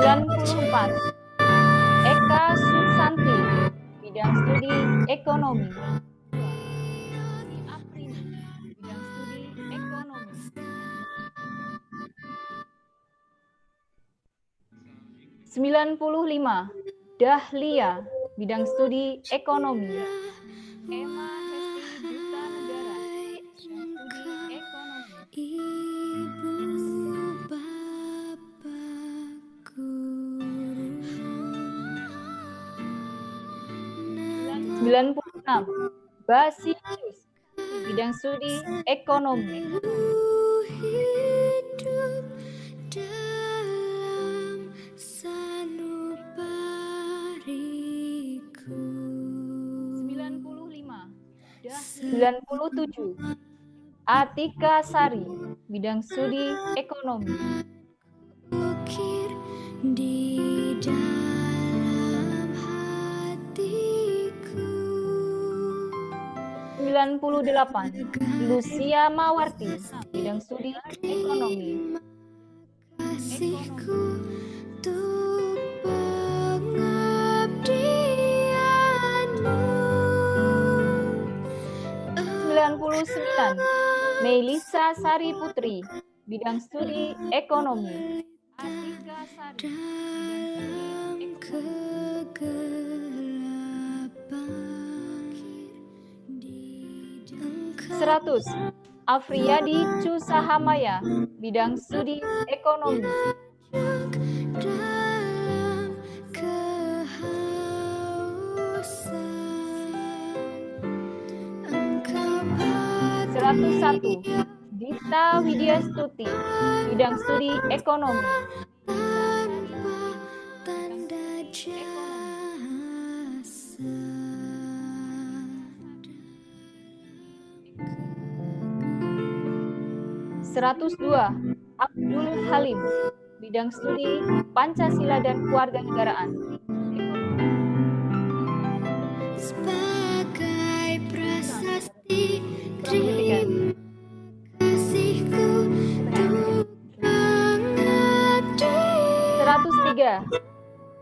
94. Eka Susanti, bidang studi Ekonomi. Sri Aprini, bidang studi Ekonomi. 95. Dahlia, bidang studi Ekonomi. Emma Hesti Duta Negara, bidang studi Ekonomi. 96. Basisius, bidang studi ekonomi. hidup dalam sanubariku. 95. 97. Atika Sari, bidang studi ekonomi. Ukir di dalam hatiku. 98. Lucia Mawarti, bidang studi ekonomi. Kasihku untuk pengabdianmu. 99. Melisa Sari Putri, bidang studi ekonomi. Atika Sari, Dalam kegelapan 100. Afriyadi Cusahamaya, bidang studi ekonomi. dalam kehausan Engkau 101. Dita Widyastuti, bidang studi ekonomi. tanpa tanda jasa. 102. Abdul Halim, bidang studi Pancasila dan Kewarganegaraan. Sebagai prasasti terima kasihku untuk mengabdi. 103.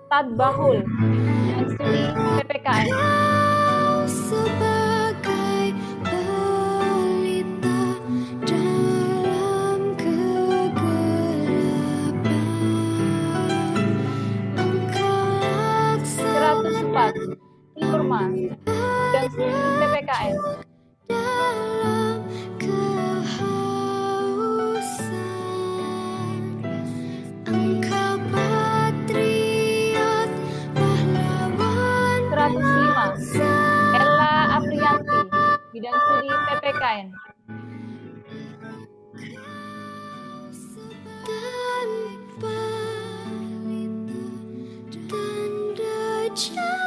Tadbahul, bidang studi PPKN. Kau sebagai pelita dalam kegelapan. Engkau laksanakan 104. Nurma, bidang studi PPKN. dalam kehausan. Engkau patriot pahlawan 105. Ella Aprianti, bidang studi PPKN. tanpa tanda jasa.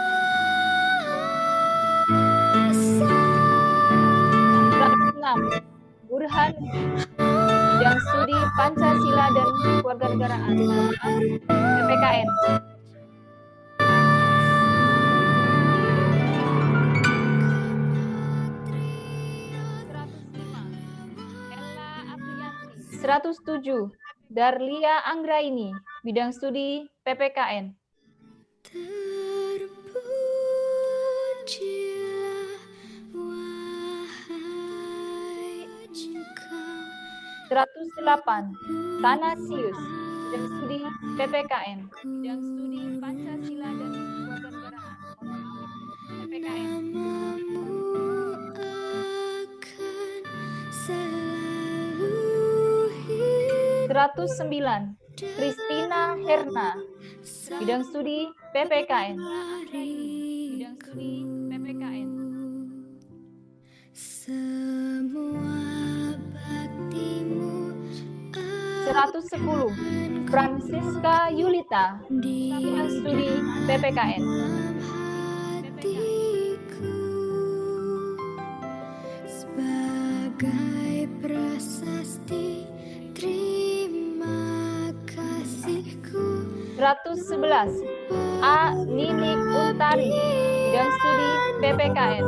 106. Burhan, bidang studi Pancasila dan Kewarganegaraan. PPKN. 107. Darlia Anggraini, bidang studi PPKN. Terpujilah wahai engkau 108. Tanasius, bidang studi PPKN. Bidang studi Pancasila dan Kewarganegaraan. PPKN. namamu akan selalu hidup 109. Kristina Herna, bidang studi PPKN. Bidang studi PPKN. semua baktimu 110. Francisca Yulita, bidang studi PPKN. dalam hatiku sebagai prasasti terima kasihku 111. A. Ninik Untari, bidang studi PPKN.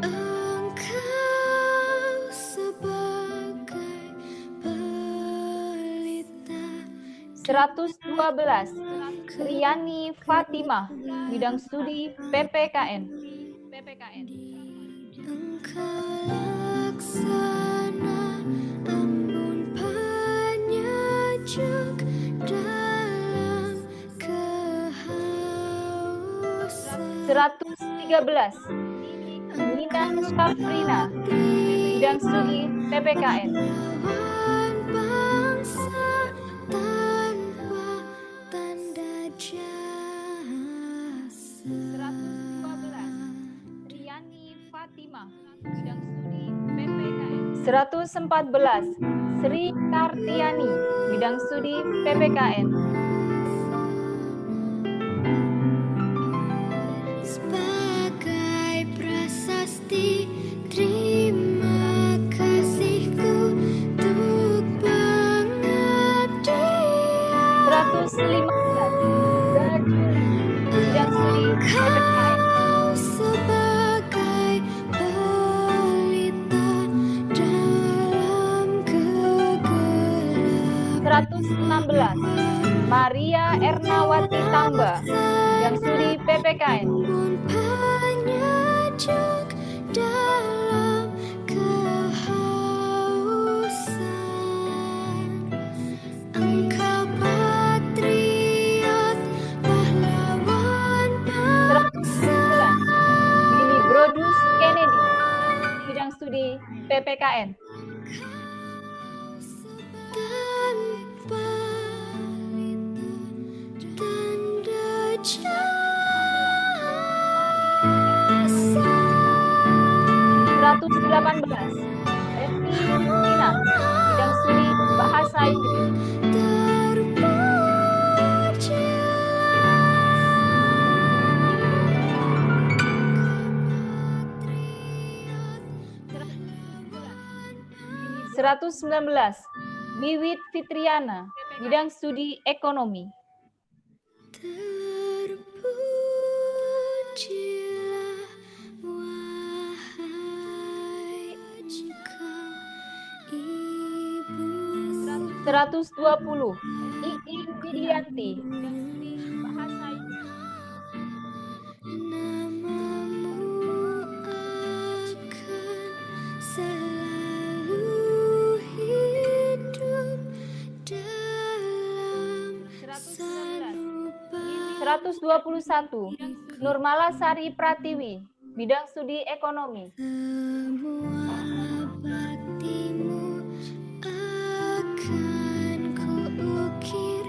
engkau sebagai pelita 112. Riani Fatimah, bidang studi PPKN. engkau laksana ambun penyejuk dalam kehausan 113. Nina Syafrina, bidang studi PPKN. lawan bangsa tanpa tanda jasa 114, Sri Kartiani, bidang studi PPKN. Sebagai prasasti, terima kasihku untuk pengabdian. 115, Rajuli, bidang studi PPKN. Kau sebagai pelita dalam kegelapan. 116, Maria Ernawati Tamba, bidang studi PPKN. Pun penyejuk dalam kehausan. Engkau patriot, pahlawan bangsa. 119, Billy Brodus Kennedy, bidang studi PPKN. Tanpa tanda jasa. 118, Resti Justina, bidang studi Bahasa Inggris. Terpujilah 119, Wiwit Fitriana, bidang studi Ekonomi. Terpujilah wahai engkau Ibu. 120, Iin Widianti, bidang studi Bahasa Inggris. Namamu akan selalu hidup dalam 121, Nurmala Sari Pratiwi, bidang studi Ekonomi. semua baktimu akan kuukir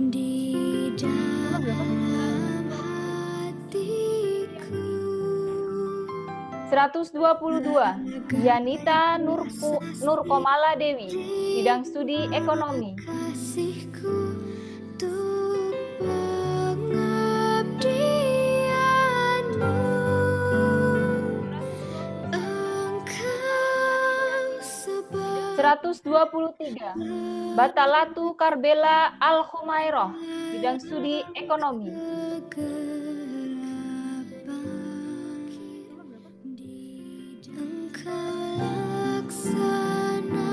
di dalam hatiku. 122, Yanita Nurkomala Dewi, bidang studi Ekonomi. Kasihku untuk pengabdianmu. Engkau sebagai 123, Batalatu Karbela Al-Khumairah, bidang studi Ekonomi. Engkau laksana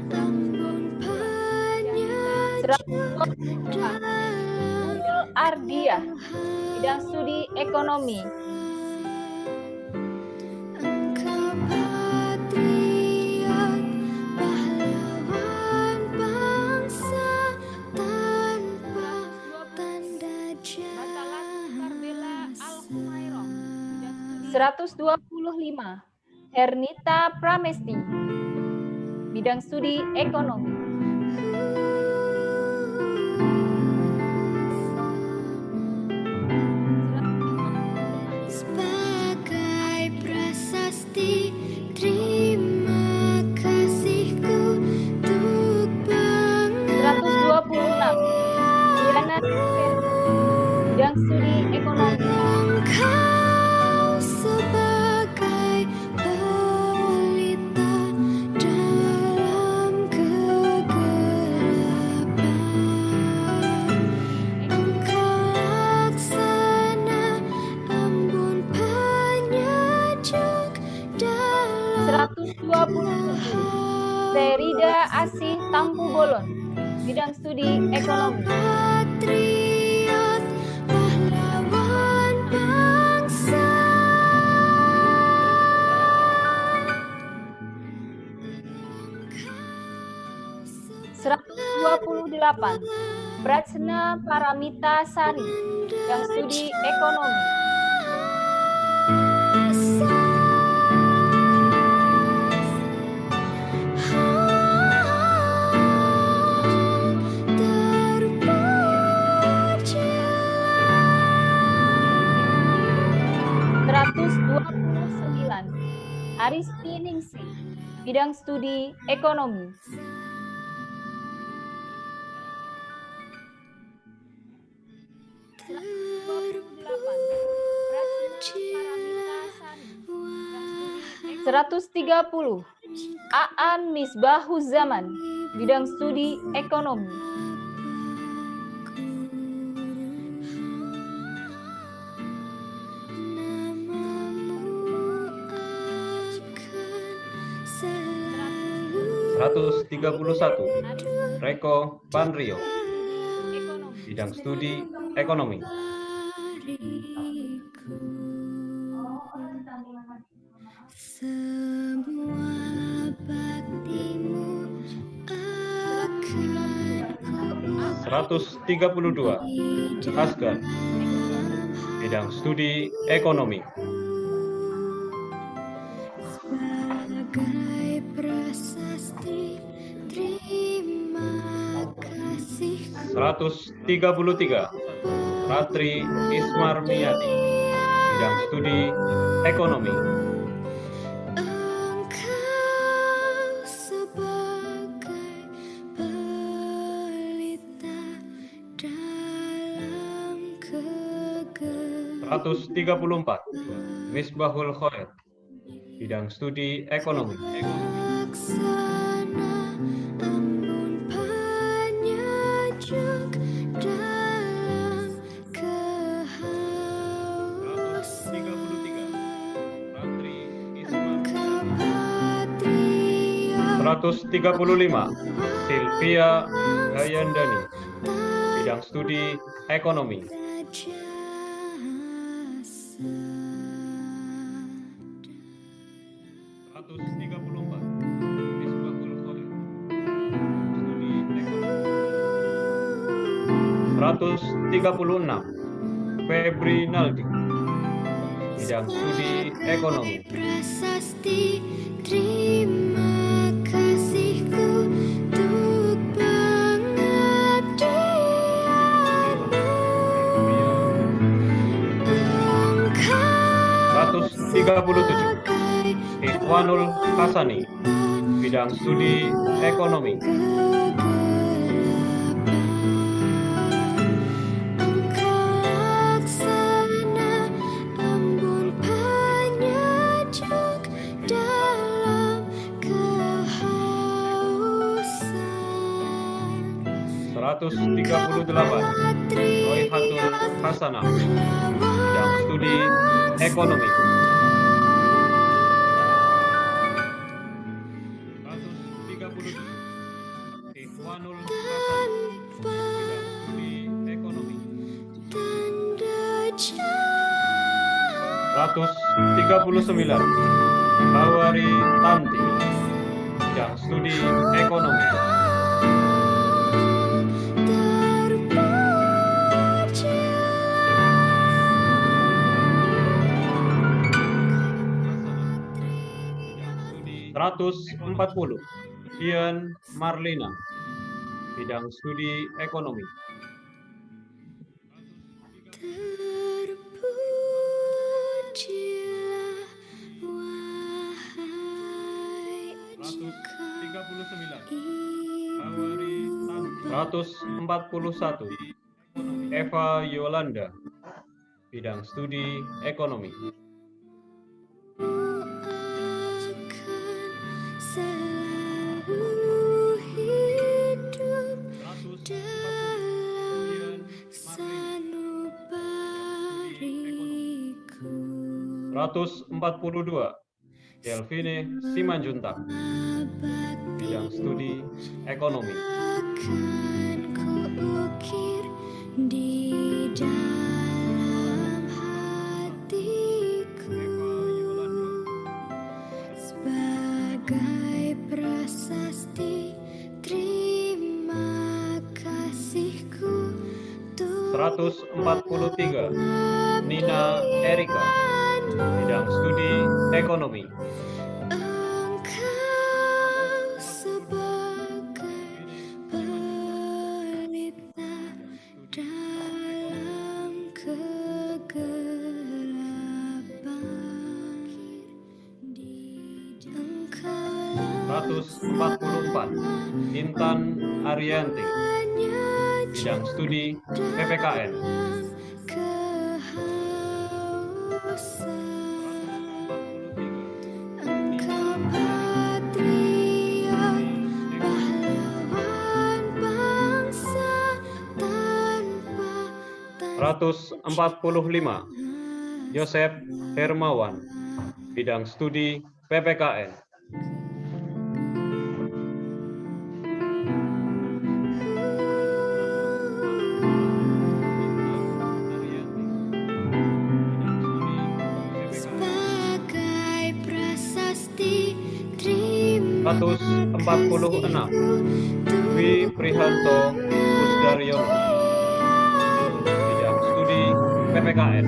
ampun penyejuk 124, Nurul Ardiah, bidang studi Ekonomi. Engkau patriot, pahlawan bangsa tanpa tanda Batalatu Karbela jasa. Al-Khumairah, bidang studi 125, Hernita Pramesti, bidang studi Ekonomi. Sebagai prasasti, terima kasihku untuk 126, Diana Ferdi, bidang studi Ekonomi. Engkau sebagai pelita dalam kegelapan. Engkau laksana ampun penyejuk dalam 127, Serida Asih Tampu Bolon, bidang studi Ekonomi. patriot, pahlawan bangsa. 128, Prajna Paramita Sari, bidang studi Ekonomi. Terpujilah 129, Aristi Ningsih, bidang studi ekonomi. Seratus 130 Aan Misbahuzaman, bidang studi ekonomi. Selalu 131 Reko Banrio, bidang studi ekonomi. semua baktimu akan 132 Asgar, bidang studi ekonomi. sebagai prasasti. Terima kasih 133 Ratri Ismarmiati, bidang studi ekonomi. Engkau sebagai pelita dalam kegelapan. 134 Misbahul Khair, bidang studi ekonomi. Laksana ambun penyejuk dalam kehausan. 133 Ratri Ismarmiati. Kepatriot 135 Silvia Hayandani, bidang studi ekonomi. jasa. 134 Misbahul Khair, studi ekonomi. 136 Febri Naldi, bidang studi ekonomi. Prasasti, terima kasihku untuk pengabdianmu. Engkau 137 Ikhwanul Hasani, bidang studi ekonomi. Engkau laksana ambun penyejuk dalam kehausan. 138 Royhatul Hasanah, bidang studi ekonomi. 137 Ikhwanul Hasanah, bidang studi ekonomi. Tanda jasa 139 Hawari Tanti, bidang studi ekonomi. terpuji. 140 Dian Marlina, bidang studi ekonomi. Terpujilah wahai 139 ibu Hawari Tanti. 141 Eva Yolanda, bidang studi ekonomi. akan selalu hidup 140 dalam sanubariku. 142 Delvine Simanjuntak, bidang studi ekonomi. Akan kuukir di dalam hatiku sebagai prasasti. Terima kasihku untuk 143 Nina Erika, bidang studi ekonomi. Engkau sebagai pelita dalam kegelapan. Engkau 144, Intan Ariyanti, bidang studi PPKN. Engkau patriot, pahlawan bangsa tanpa 145, Yosep Hermawan, bidang studi PPKN. sebagai prasasti terima 146, Dwi Prihanto Kusdaryono, bidang studi PPKN.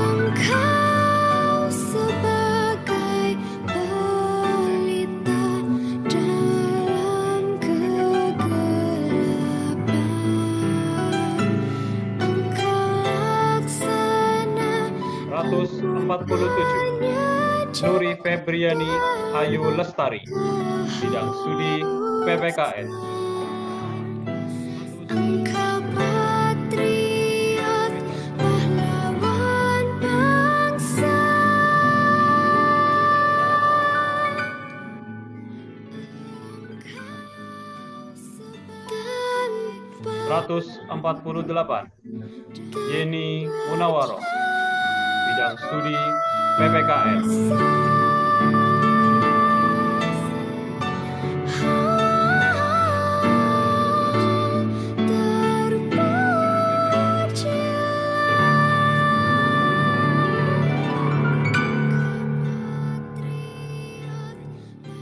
Engkau sebagai pelita dalam kegelapan. Engkau laksana 147, Nuri Febriani Ayu Lestari, bidang studi PPKN. Engkau patriot, pahlawan bangsa. 148, Yeni Munawaro, bidang studi PPKN.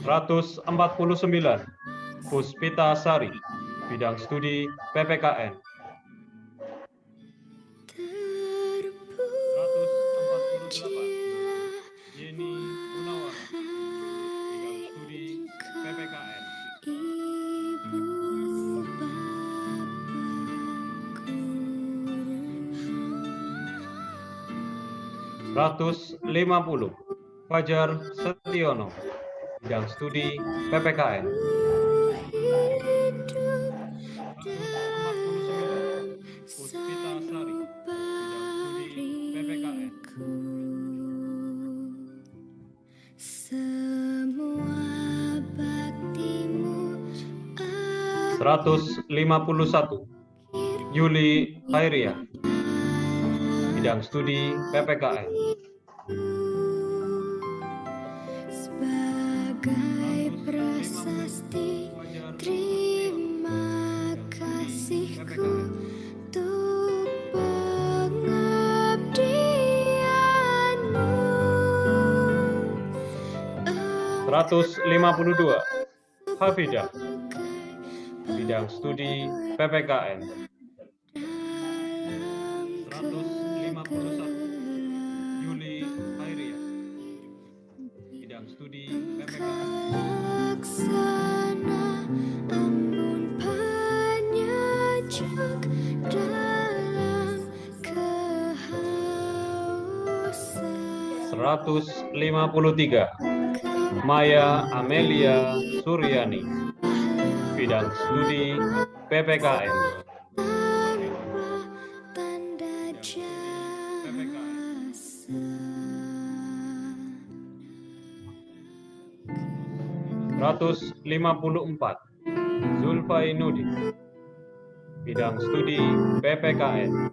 Terpuji 149, Puspita Sari, bidang studi PPKN. 148, Yeni Munawaro, bidang studi PPKN. Ibu Bapa Guru. 150, Fajar Setiono, bidang studi PPKN. Hidup 149, Puspita Sari, bidang studi PPKN. Semua baktimu 151, Yuli Khairia, bidang studi PPKN. sebagai prasasti terima kasihku untuk pengabdianmu. 152, Hafidah, bidang studi PPKN. 151, Yuli Khairia, bidang studi PPKN. Laksana ambun penyajak dalam kehausan. 153, Maya Amelia Suryani, bidang studi PPKN. Tanpa tanda PPKN. jasa. 154, Zulfainudin, bidang studi PPKN.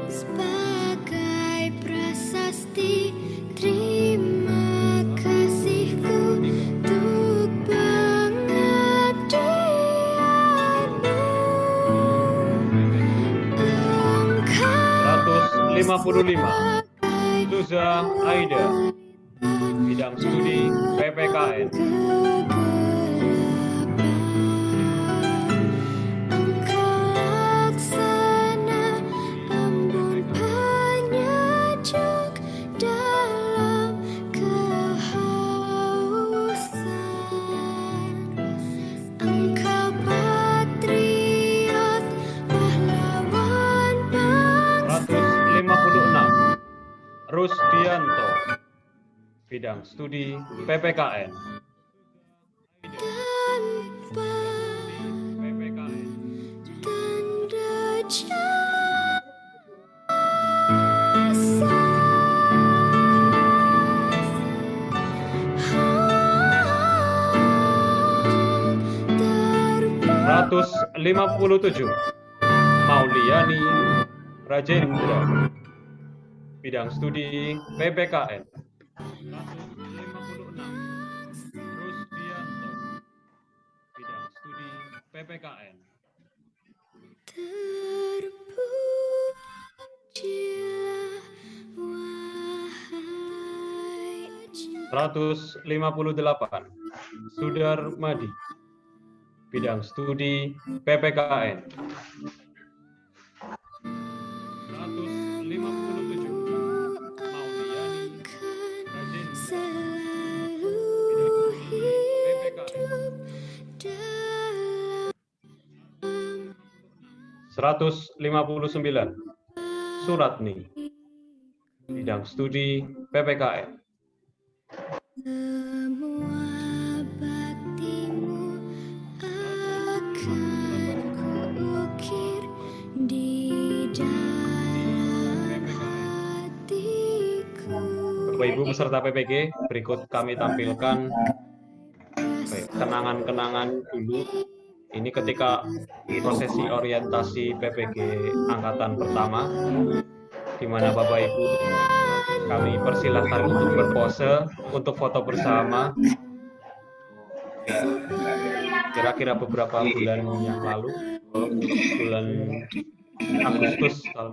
Sebagai prasasti terima kasihku untuk pengabdianmu. Engkau 155, sebagai Suza Aida, bidang studi PPKN. Engkau laksana ambun penyajak dalam kehausan. Engkau patriot, pahlawan bangsa. 156, Rusdianto, bidang studi PPKN. tanpa PPKN. tanda jasa. Terus 157 Mauliani Rajendra, bidang studi PPKN. 156 Rusdianto, bidang studi PPKN. Terpujilah wahai 158 Sudarmadi, bidang studi PPKN. 157 Mauliani Rajendra, selalu PPKN. dalam 159 Suratni, bidang studi PPKN. semua baktimu akan kuukir di dalam hatiku. Bapak Ibu peserta PPG, berikut kami tampilkan kenangan-kenangan dulu. Ini ketika prosesi orientasi PPG angkatan pertama, di mana Bapak Ibu kami persilahkan untuk berpose untuk foto bersama. Kira-kira beberapa bulan yang lalu, bulan Agustus kalau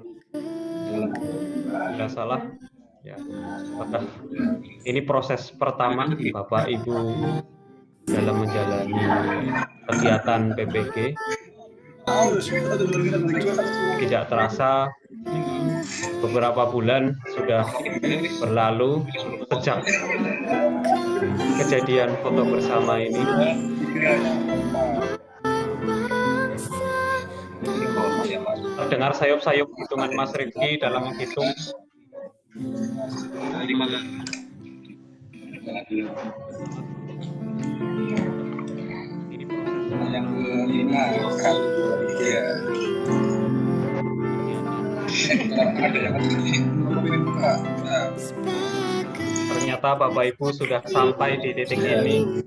tidak salah. Ya, apakah ini proses pertama Bapak Ibu dalam menjalani kegiatan PPG? Tidak terasa beberapa bulan sudah berlalu sejak kejadian foto bersama ini. Terdengar sayup-sayup hitungan Mas Rifki dalam menghitung. Ternyata Bapak Ibu sudah sampai di titik ini.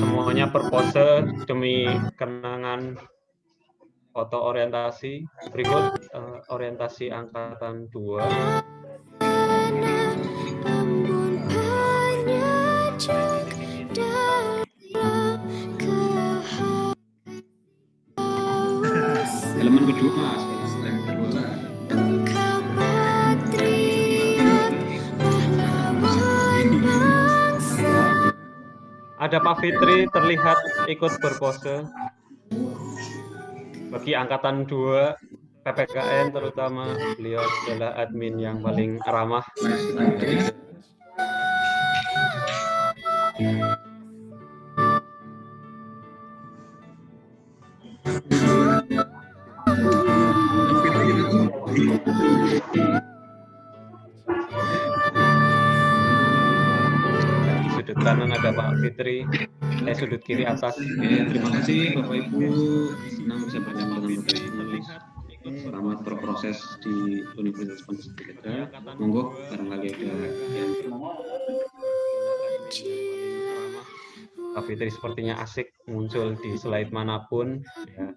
Semuanya berpose demi kenangan foto orientasi. Berikut orientasi angkatan 2. Elemen kedua. Ada Pak Fitri terlihat ikut berpose. Bagi angkatan 2 PPKN terutama, beliau adalah admin yang paling ramah. Di sudut kanan ada Pak Fitri, sudut kiri atas. Terima kasih Bapak Ibu, senang bisa berjumpa dengan Bapak Ibu. Selamat berproses di Universitas Pancasila. Monggo barangkali ada yang Pak Fitri sepertinya asik muncul di slide manapun. Ya.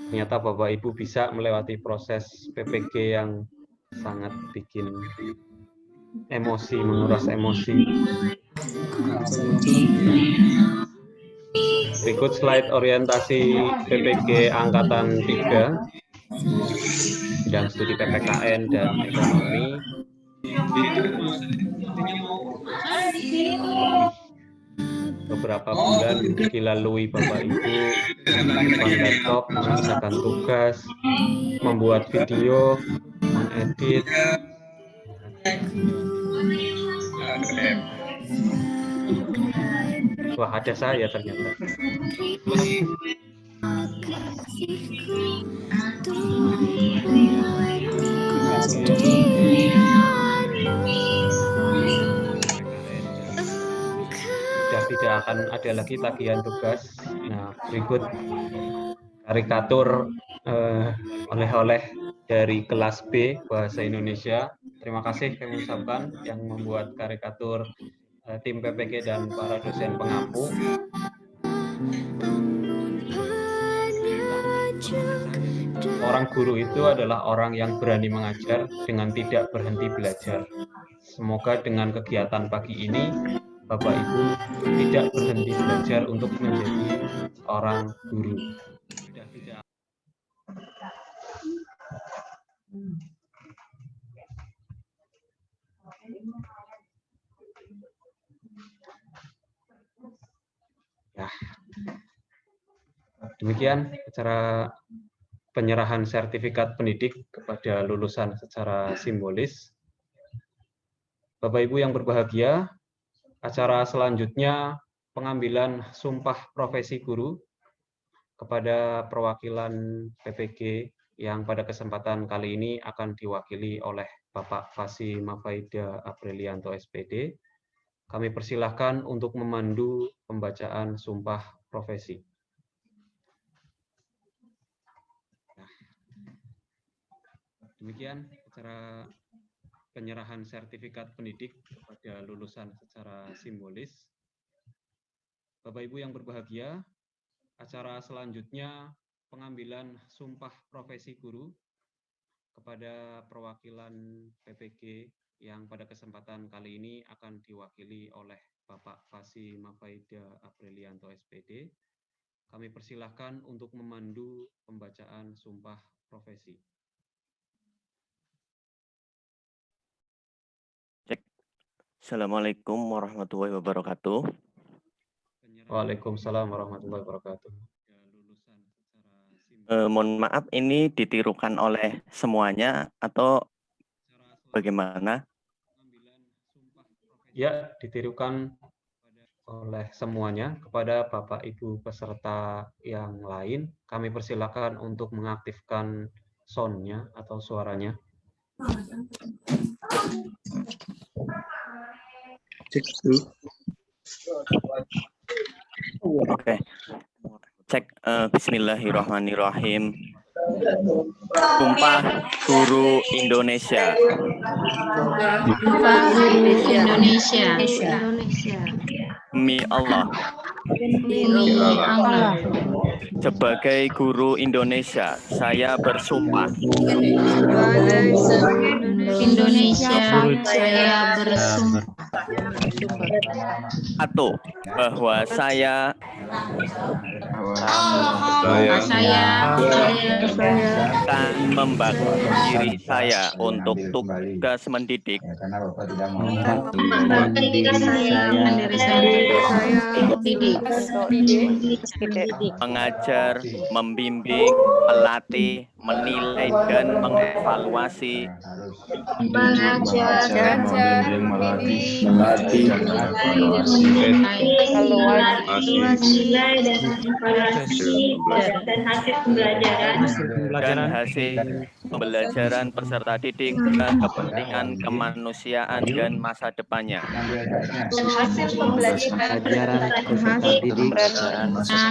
Ternyata Bapak Ibu bisa melewati proses PPG yang sangat bikin emosi, menguras emosi. Berikut slide orientasi PPG angkatan 3, bidang studi PPKN dan ekonomi. beberapa bulan dilalui Bapak Ibu depan laptop, mengerjakan tugas, membuat video, mengedit. Wah, ada saya ternyata. Sudah tidak akan ada lagi tagihan tugas. Nah, berikut karikatur oleh-oleh dari kelas B Bahasa Indonesia. Terima kasih kami ucapkan yang membuat karikatur tim PPG dan para dosen pengampu. Orang guru itu adalah orang yang berani mengajar dengan tidak berhenti belajar. Semoga dengan kegiatan pagi ini, Bapak Ibu tidak berhenti belajar untuk menjadi seorang guru. Ya. Demikian acara penyerahan sertifikat pendidik kepada lulusan secara simbolis. Bapak Ibu yang berbahagia, acara selanjutnya pengambilan sumpah profesi guru kepada perwakilan PPG yang pada kesempatan kali ini akan diwakili oleh Bapak Fasi Mafaida Aprilianto SPD. Kami persilahkan untuk memandu pembacaan sumpah profesi. Demikian acara penyerahan sertifikat pendidik kepada lulusan secara simbolis. Bapak Ibu yang berbahagia, acara selanjutnya pengambilan sumpah profesi guru kepada perwakilan PPG yang pada kesempatan kali ini akan diwakili oleh Bapak Fasi Mafaida Aprilianto SPD. Kami persilahkan untuk memandu pembacaan sumpah profesi. Assalamualaikum warahmatullahi wabarakatuh. Waalaikumsalam warahmatullahi wabarakatuh. Mohon maaf, ini ditirukan oleh semuanya atau bagaimana? Ya, ditirukan oleh semuanya. Kepada Bapak Ibu peserta yang lain, kami persilakan untuk mengaktifkan sound-nya atau suaranya. Oke. Cek. Bismillahirrahmanirrahim. Sumpah Guru Indonesia. Sumpah Guru Indonesia. Demi Allah. Demi Allah. Sebagai guru Indonesia, saya bersumpah. Indonesia, saya bersumpah. Satu, bahwa saya akan membagi diri saya untuk tugas mendidik, mengajar, membimbing, melatih, menilai, dan mengevaluasi dan hasil pembelajaran peserta didik dan kepentingan kemanusiaan dan masa depannya.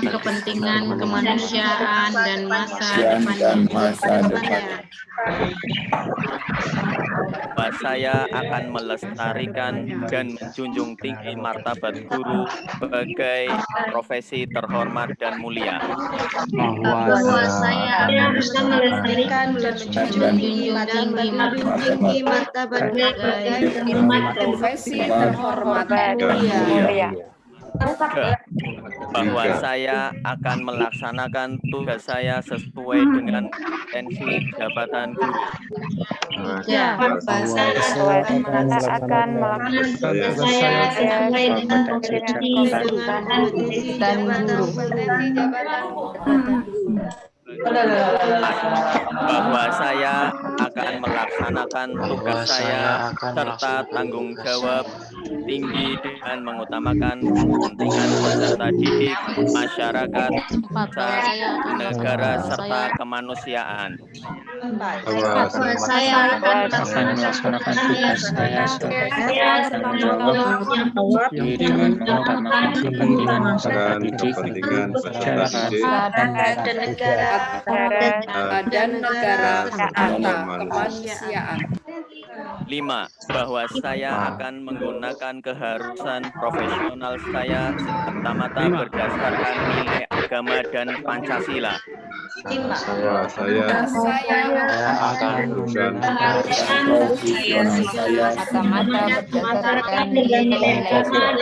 Kepentingan kemanusiaan dan masa depannya. Bahwa saya akan melestarikan dan menjunjung tinggi martabat guru sebagai profesi terhormat dan mulia. Bahwa saya akan melestarikan dan menjunjung tinggi martabat sebagai profesi terhormat dan mulia. Bahwa saya akan melaksanakan tugas saya sesuai dengan kompetensi jabatan guru. Bahwa saya akan melakukan tugas saya sesuai dengan kompetensi dan guru. Bahwa saya akan melaksanakan tugas saya serta tanggung jawab tinggi dengan mengutamakan kepentingan peserta didik, masyarakat, bangsa, negara, serta kemanusiaan. Bahwa saya akan melaksanakan tugas saya serta tanggung jawab dengan mengutamakan kepentingan peserta didik, masyarakat, dan negara serta kemanusiaan. 5. Bahwa saya akan menggunakan keharusan profesional saya semata-mata berdasarkan nilai agama dan Pancasila. Saya akan menggunakan keharusan saya semata-mata berdasarkan nilai agama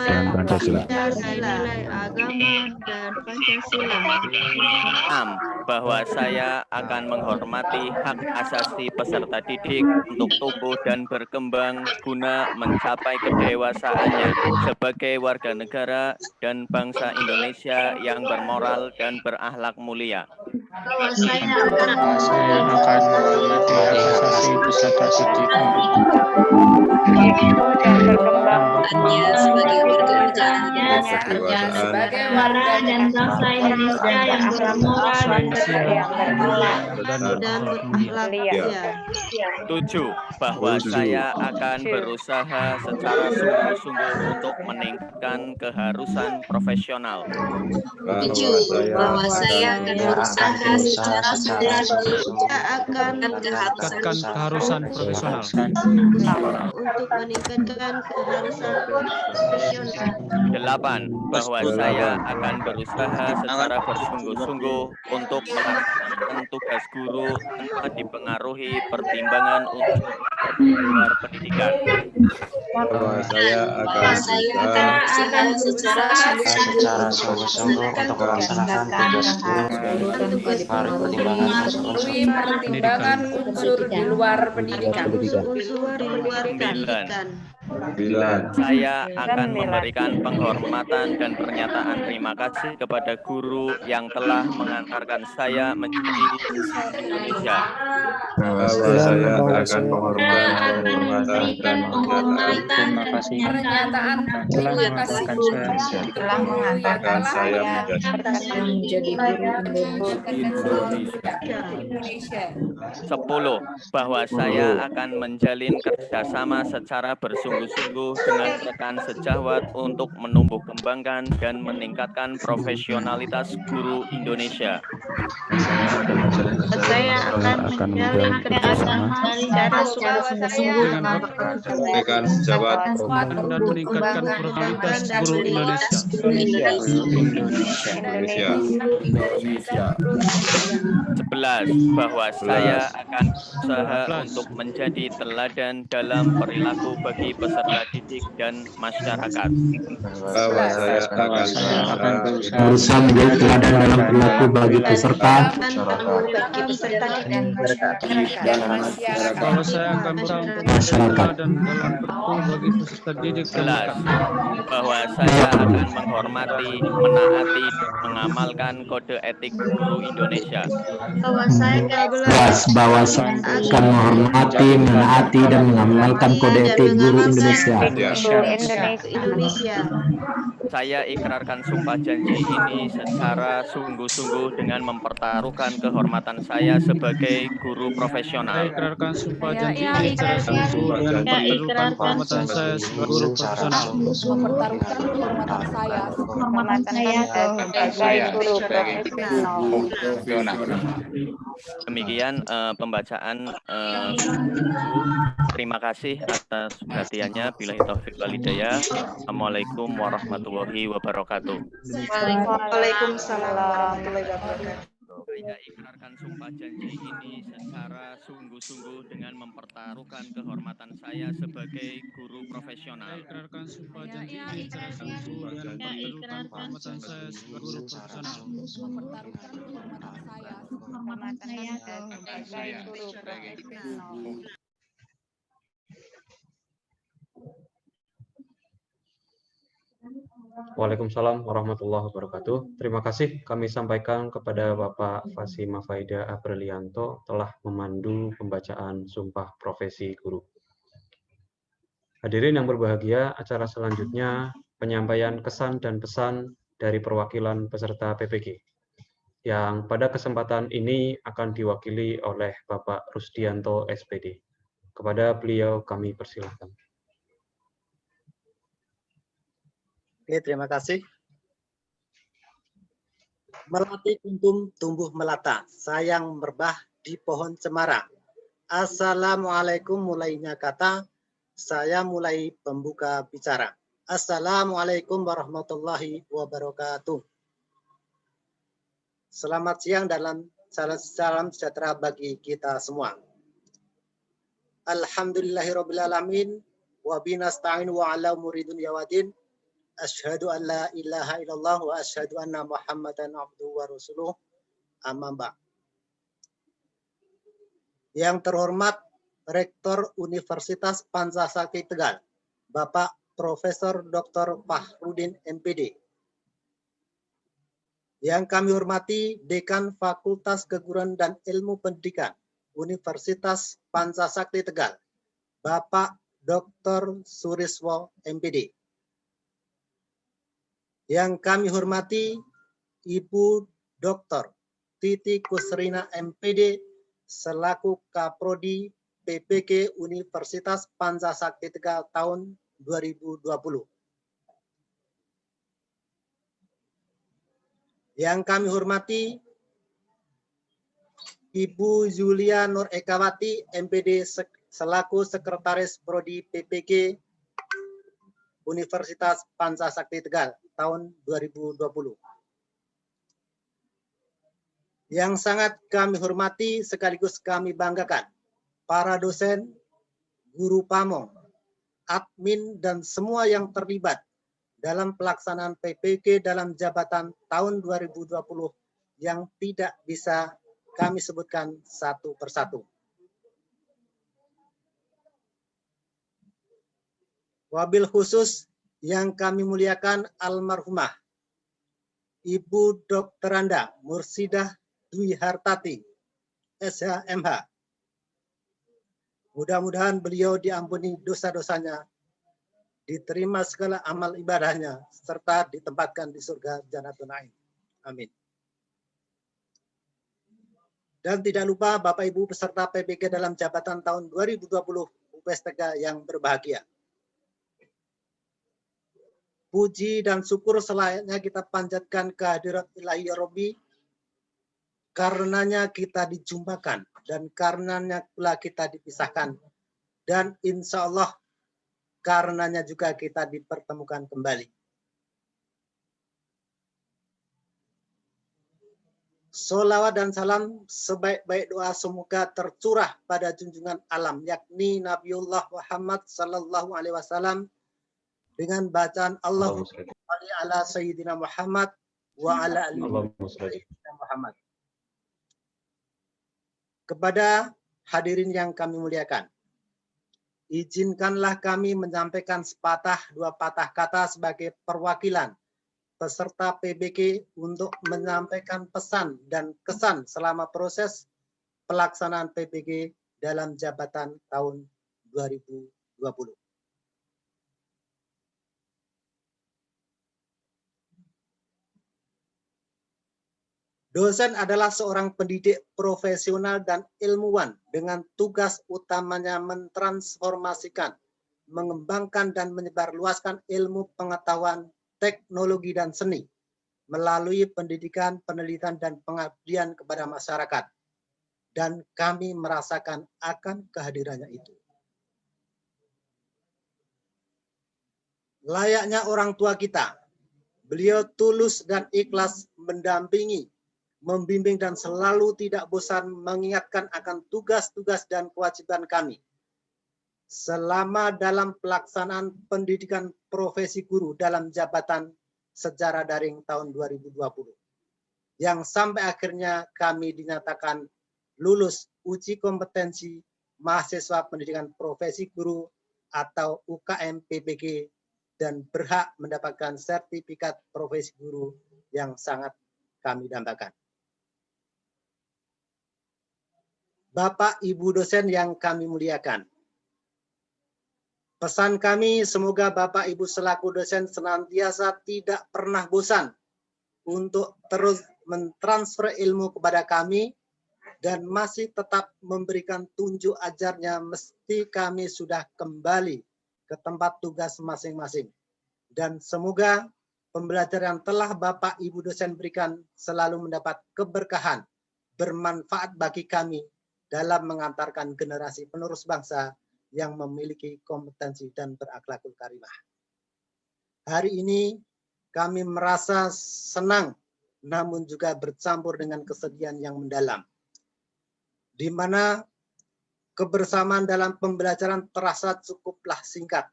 dan Pancasila. 6. Bahwa saya akan menghormati hak asasi peserta didik untuk tumbuh dan berkembang guna mencapai kedewasaannya sebagai warga negara dan bangsa Indonesia yang bermoral dan berakhlak mulia. Saya akan menghormati hak asasi peserta didik dan berkembang sebagai warga dan bangsa Indonesia yang bermoral dan berakhlak mulia. 7. Bahwa saya akan berusaha secara sungguh-sungguh untuk meningkatkan keharusan profesional. Bahwa saya akan berusaha secara sungguh-sungguh akan meningkatkan keharusan profesional. Untuk meningkatkan keharusan profesional. 8. Bahwa saya akan berusaha secara bersungguh-sungguh untuk melaksanakan tugas guru tanpa dipengaruhi pertimbangan untuk luar pendidikan. Bahwa saya akan secara sungguh-sungguh untuk melaksanakan tugas guru tanpa dipengaruhi pertimbangan unsur di luar pendidikan. 9. Saya akan memberikan penghormatan dan pernyataan terima kasih kepada guru yang telah mengantarkan saya menjadi Indonesia. Bahwa saya akan menghormati dan Terima kasih. Pernyataan terima kasih telah mengantarkan saya menjadi guru Indonesia. 10. Bahwa saya akan menjalin kerjasama secara bersungguh-sungguh dengan rekan sejawat untuk menumbuh kembangkan dan meningkatkan profesionalitas guru Indonesia. Saya akan menjalin kerjasama secara sungguh-sungguh dengan rekan sejawat dan meningkatkan profesionalitas guru Indonesia. 11. Bahwa saya akan berusaha untuk menjadi teladan dalam perilaku bagi peserta didik dan masyarakat. bahwa saya akan berusaha menjadi teladan dalam perilaku bagi peserta Kalau saya akan berusaha untuk masyarakat. dan dalam bertumbuh bagi peserta didik dan 11. Bahwa saya akan menghormati, menaati, mengamalkan kode etik guru Indonesia. Bahwa saya akan menghormati, menaati, dan mengamalkan kode etik guru Indonesia. Saya ikrarkan sumpah janji ini secara sungguh-sungguh dengan mempertaruhkan kehormatan saya sebagai guru profesional. Saya ikrarkan sumpah janji ini secara sungguh dengan mempertaruhkan kehormatan saya sebagai guru profesional. mempertaruhkan kehormatan saya sebagai guru profesional. Demikian pembacaan. Terima kasih atas perhatiannya. Billahi taufiq wal hidayah. Assalamualaikum warahmatullahi wabarakatuh. Waalaikumsalam warahmatullahi wabarakatuh. saya ikrarkan sumpah janji ini secara sungguh-sungguh dengan mempertaruhkan kehormatan saya sebagai guru profesional. Saya ikrarkan sumpah janji ini secara sungguh dan mempertaruhkan kehormatan saya sebagai guru profesional. Mempertaruhkan kehormatan saya sebagai guru profesional. Waalaikumsalam warahmatullahi wabarakatuh. Terima kasih kami sampaikan kepada Bapak Fasi Mafaida Aprilianto telah memandu pembacaan Sumpah Profesi Guru. Hadirin yang berbahagia, acara selanjutnya penyampaian kesan dan pesan dari perwakilan peserta PPG, yang pada kesempatan ini akan diwakili oleh Bapak Rusdianto SPD. Kepada beliau kami persilahkan. Oke, terima kasih. Melati kuntum tumbuh melata, sayang merbah di pohon cemara. Assalamualaikum mulainya kata, saya mulai pembuka bicara. Assalamualaikum warahmatullahi wabarakatuh. Selamat siang dan salam sejahtera bagi kita semua. Alhamdulillahirabbil alamin wa binasta'in wa ala muridun yawadin. Asyhadu an la ilaha illallah wa asyhadu anna Muhammadan abduhu wa rasuluh. Amma ba'd. Yang terhormat Rektor Universitas Pancasakti Tegal, Bapak Profesor Dr. Fahrudin MPD. Yang kami hormati Dekan Fakultas Keguruan dan Ilmu Pendidikan Universitas Pancasakti Tegal, Bapak Dr. Suriswo MPD. Yang kami hormati Ibu Dr. Titi Kusrina MPD selaku Kaprodi PPG Universitas Pancasakti Tegal tahun 2020. Yang kami hormati Ibu Julia Nur Ekawati MPD selaku Sekretaris Prodi PPG Universitas Pancasakti Tegal tahun 2020. Yang sangat kami hormati sekaligus kami banggakan para dosen, guru pamong, admin dan semua yang terlibat dalam pelaksanaan PPG dalam jabatan tahun 2020 yang tidak bisa kami sebutkan satu persatu. Wabil khusus yang kami muliakan almarhumah Ibu Dr. Anda Mursidah Dwi Hartati, SHMH. Mudah-mudahan beliau diampuni dosa-dosanya, diterima segala amal ibadahnya, serta ditempatkan di surga Jannatul Na'im. Amin. Dan tidak lupa Bapak Ibu peserta PPG dalam jabatan tahun 2020 UPS Tegal yang berbahagia. Puji dan syukur selayaknya kita panjatkan kehadirat Ilahi ya Rabbi, karenanya kita dijumpakan dan karenanya pula kita dipisahkan, dan insya Allah karenanya juga kita dipertemukan kembali. Sholawat dan salam sebaik-baik doa semoga tercurah pada junjungan alam, yakni Nabiullah Muhammad Sallallahu Alaihi Wasallam, dengan bacaan Allahumma sholli ala Sayyidina Muhammad wa ala ali Sayyidina Muhammad. Kepada hadirin yang kami muliakan, izinkanlah kami menyampaikan sepatah dua patah kata sebagai perwakilan peserta PBG untuk menyampaikan pesan dan kesan selama proses pelaksanaan PBG dalam jabatan tahun 2020. Dosen adalah seorang pendidik profesional dan ilmuwan dengan tugas utamanya mentransformasikan, mengembangkan dan menyebarluaskan ilmu pengetahuan, teknologi dan seni melalui pendidikan, penelitian dan pengabdian kepada masyarakat. Dan kami merasakan akan kehadirannya itu. Layaknya orang tua kita, beliau tulus dan ikhlas mendampingi, membimbing dan selalu tidak bosan mengingatkan akan tugas-tugas dan kewajiban kami selama dalam pelaksanaan pendidikan profesi guru dalam jabatan secara daring tahun 2020, yang sampai akhirnya kami dinyatakan lulus uji kompetensi mahasiswa pendidikan profesi guru atau UKM PPG dan berhak mendapatkan sertifikat profesi guru yang sangat kami dambakan. Bapak Ibu dosen yang kami muliakan, pesan kami semoga Bapak Ibu selaku dosen senantiasa tidak pernah bosan untuk terus mentransfer ilmu kepada kami dan masih tetap memberikan tunjuk ajarnya meski kami sudah kembali ke tempat tugas masing-masing. Dan semoga pembelajaran yang telah Bapak Ibu dosen berikan selalu mendapat keberkahan, bermanfaat bagi kami dalam mengantarkan generasi penerus bangsa yang memiliki kompetensi dan berakhlakul karimah. Hari ini kami merasa senang namun juga bercampur dengan kesedihan yang mendalam, di mana kebersamaan dalam pembelajaran terasa cukuplah singkat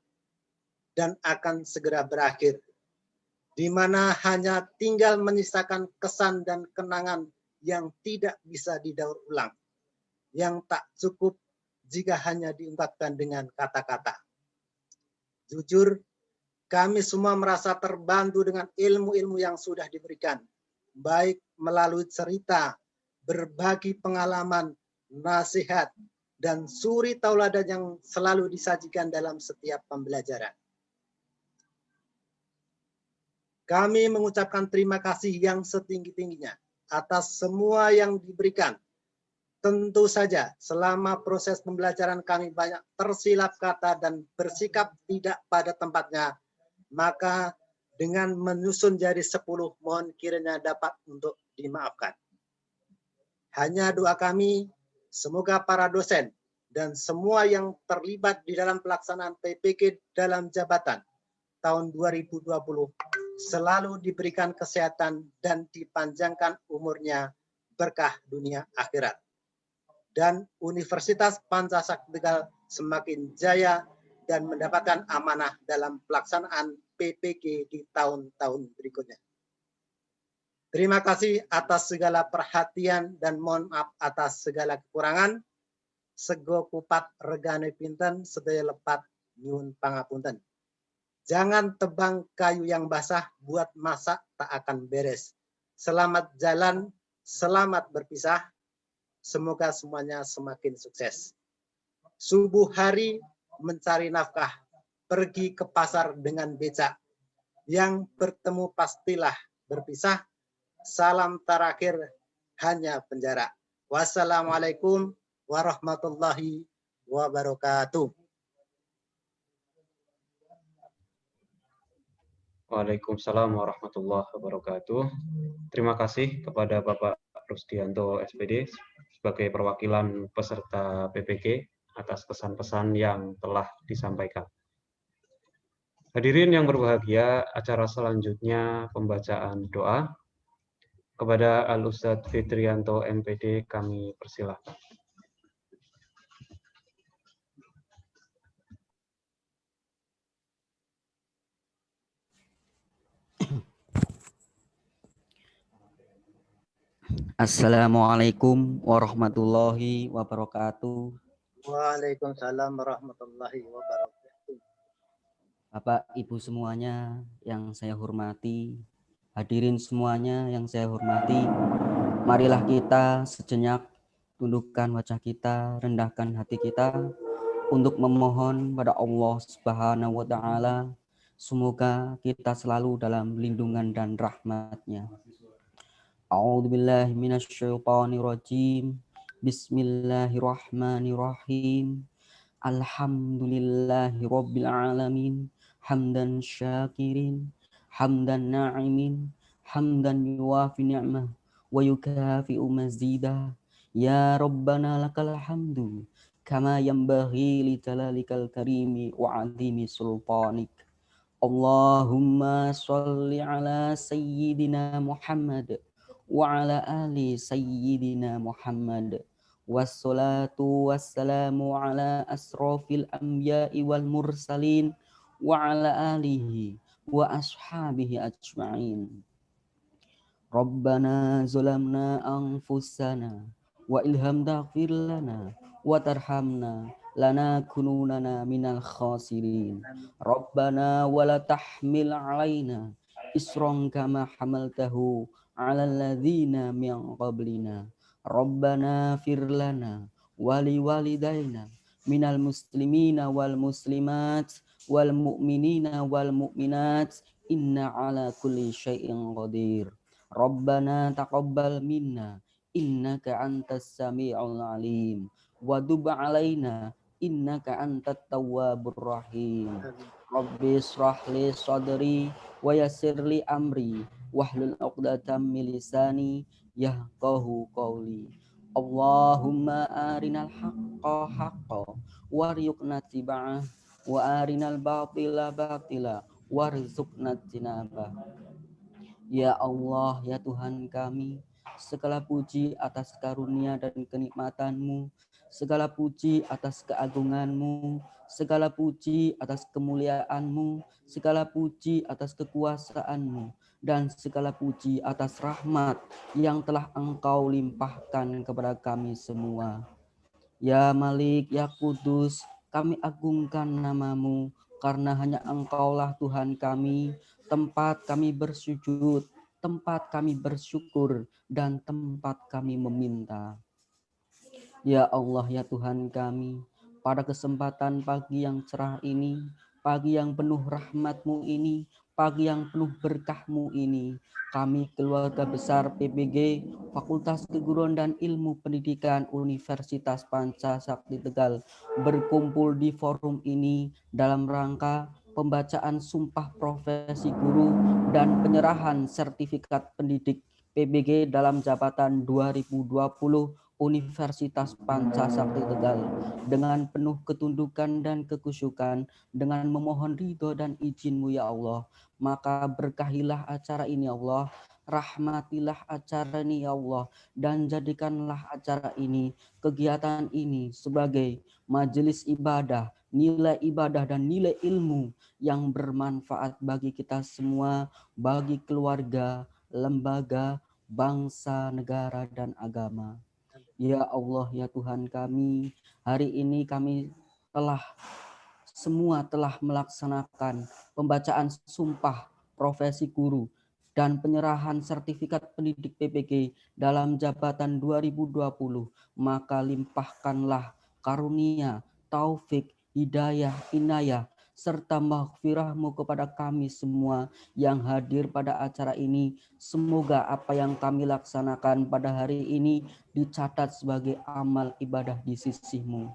dan akan segera berakhir, di mana hanya tinggal menyisakan kesan dan kenangan yang tidak bisa didaur ulang, yang tak cukup jika hanya diungkapkan dengan kata-kata. Jujur, kami semua merasa terbantu dengan ilmu-ilmu yang sudah diberikan, baik melalui cerita, berbagi pengalaman, nasihat, dan suri tauladan yang selalu disajikan dalam setiap pembelajaran. Kami mengucapkan terima kasih yang setinggi-tingginya atas semua yang diberikan. Tentu saja, selama proses pembelajaran kami banyak tersilap kata dan bersikap tidak pada tempatnya, maka dengan menyusun jari 10 mohon kiranya dapat untuk dimaafkan. Hanya doa kami, semoga para dosen dan semua yang terlibat di dalam pelaksanaan PPG dalam jabatan tahun 2020 selalu diberikan kesehatan dan dipanjangkan umurnya berkah dunia akhirat. Dan Universitas Pancasakti Tegal semakin jaya dan mendapatkan amanah dalam pelaksanaan PPG di tahun-tahun berikutnya. Terima kasih atas segala perhatian dan mohon maaf atas segala kekurangan. Sego kupat regane pinten, sedaya lepat nyuwun pangapunten. Jangan tebang kayu yang basah, buat masak tak akan beres. Selamat jalan, selamat berpisah. Semoga semuanya semakin sukses. Subuh hari mencari nafkah, pergi ke pasar dengan becak. Yang bertemu pastilah berpisah. Salam terakhir hanya penjara. Wassalamualaikum warahmatullahi wabarakatuh. Waalaikumsalam warahmatullahi wabarakatuh. Terima kasih kepada Bapak Rusdianto SPD sebagai perwakilan peserta PPG atas pesan-pesan yang telah disampaikan. Hadirin yang berbahagia, acara selanjutnya pembacaan doa. Kepada Al-Ustadz Fitrianto MPD kami persilahkan. Assalamualaikum warahmatullahi wabarakatuh. Waalaikumsalam warahmatullahi wabarakatuh. Bapak, Ibu semuanya yang saya hormati, hadirin semuanya yang saya hormati, marilah kita sejenak tundukkan wajah kita, rendahkan hati kita untuk memohon pada Allah Subhanahu wa Ta'ala, semoga kita selalu dalam lindungan dan rahmat-Nya. A'udzubillahi minasyaitonirrajim. Bismillahirrahmanirrahim. Alhamdulillahi rabbil alamin. Hamdan syakirin, hamdan na'imin, hamdan yuwafi ni'mah wa yukafi'u mazidah. Ya Rabbana lakal hamdu kama yanbaghi li jalalikal karimi wa 'azimi sultanik. Allahumma sholli ala sayyidina Muhammad wa ala ali sayyidina Muhammad. Wassalatu wassalamu ala asrofil anbiya'i wal mursalin wa ala alihi wa ashabihi ajma'in. Rabbana zalamna anfusana wa ilham taghfir lana wa tarhamna lanakununana minal khasirin. Rabbana wala tahmil alaina isran kama hamaltahu ala alladhina min qablina. Rabbana fir lana wali walidaina minal muslimina wal muslimat wal mu'minina wal mu'minat inna ala kulli syai'in qadir. Rabbana taqabbal minna innaka antas sami'ul alim wa tub alaina innaka antat tawwabur rahim. Rabbi shrah li sadri wa yassir li amri wahlul 'uqdatam min lisani yafqahu qawli. Allahumma arinal haqqa haqqa warzuqna tiba'ah wa arinal batila batila warzuqna tinabah. Ya Allah, ya Tuhan kami, segala puji atas karunia dan kenikmatan-Mu, segala puji atas keagungan-Mu, segala puji atas kemuliaan-Mu, segala puji atas kekuasaan-Mu, dan segala puji atas rahmat yang telah Engkau limpahkan kepada kami semua. Ya Malik, ya Kudus, kami agungkan nama-Mu, karena hanya Engkaulah Tuhan kami, tempat kami bersujud, tempat kami bersyukur, dan tempat kami meminta. Ya Allah, ya Tuhan kami, pada kesempatan pagi yang cerah ini, pagi yang penuh rahmat-Mu ini, pagi yang penuh berkah-Mu ini, kami keluarga besar PPG Fakultas Keguruan dan Ilmu Pendidikan Universitas Pancasakti Tegal berkumpul di forum ini dalam rangka pembacaan Sumpah Profesi Guru dan penyerahan sertifikat pendidik PBG dalam jabatan 2020 Universitas Pancasakti Tegal dengan penuh ketundukan dan kekusyukan, dengan memohon ridho dan izin-Mu ya Allah. Maka berkahilah acara ini ya Allah, rahmatilah acara ini ya Allah, dan jadikanlah acara ini, kegiatan ini sebagai majelis ibadah, nilai ibadah dan nilai ilmu yang bermanfaat bagi kita semua, bagi keluarga, lembaga, bangsa, negara, dan agama. Ya Allah, ya Tuhan kami, hari ini kami semua telah melaksanakan pembacaan sumpah profesi guru dan penyerahan sertifikat pendidik PPG dalam jabatan 2020, maka limpahkanlah karunia, taufik, hidayah, inayah, serta maghfirah-Mu kepada kami semua yang hadir pada acara ini. Semoga apa yang kami laksanakan pada hari ini dicatat sebagai amal ibadah di sisi-Mu.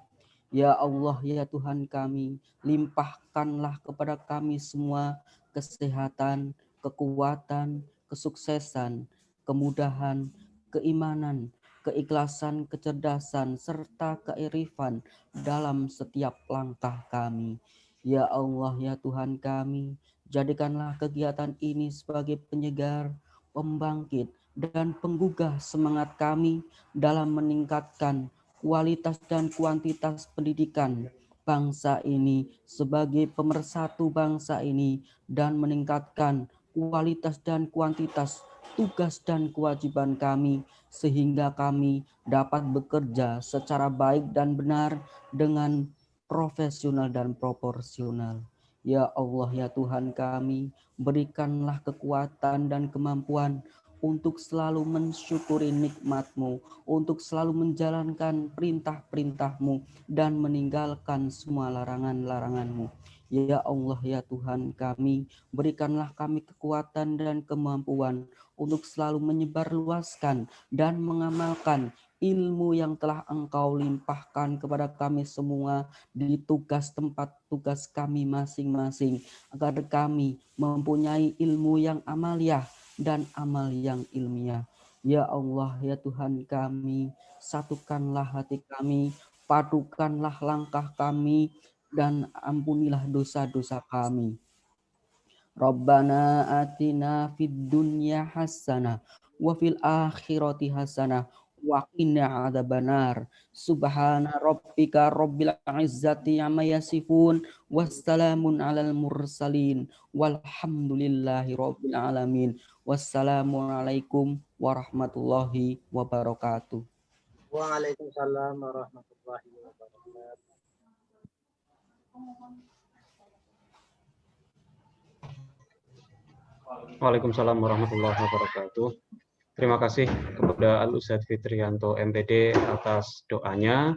Ya Allah, ya Tuhan kami, limpahkanlah kepada kami semua kesehatan, kekuatan, kesuksesan, kemudahan, keimanan, keikhlasan, kecerdasan, serta kearifan dalam setiap langkah kami. Ya Allah, ya Tuhan kami, jadikanlah kegiatan ini sebagai penyegar, pembangkit, dan penggugah semangat kami dalam meningkatkan kualitas dan kuantitas pendidikan bangsa ini sebagai pemersatu bangsa ini, dan meningkatkan kualitas dan kuantitas tugas dan kewajiban kami sehingga kami dapat bekerja secara baik dan benar dengan profesional dan proporsional. Ya Allah, ya Tuhan kami, berikanlah kekuatan dan kemampuan untuk selalu mensyukuri nikmat-Mu, untuk selalu menjalankan perintah-perintah-Mu, dan meninggalkan semua larangan-larangan-Mu. Ya Allah, ya Tuhan kami, berikanlah kami kekuatan dan kemampuan untuk selalu menyebarluaskan dan mengamalkan ilmu yang telah Engkau limpahkan kepada kami semua di tugas tempat tugas kami masing-masing, agar kami mempunyai ilmu yang amaliyah dan amal yang ilmiah. Ya Allah, ya Tuhan kami, satukanlah hati kami, padukanlah langkah kami, dan ampunilah dosa-dosa kami. Rabbana atina fid dunya hasanah wa fil akhirati hasanah wa qina adzabannar. Subhana rabbika rabbil izzati amma yasifun wassalamun alal mursalin walhamdulillahi rabbil alamin. Wassalamualaikum warahmatullahi wabarakatuh. Waalaikumsalam warahmatullahi wabarakatuh. Waalaikumsalam warahmatullahi wabarakatuh. Terima kasih kepada Al-Ustadz Fitrianto MPD atas doanya.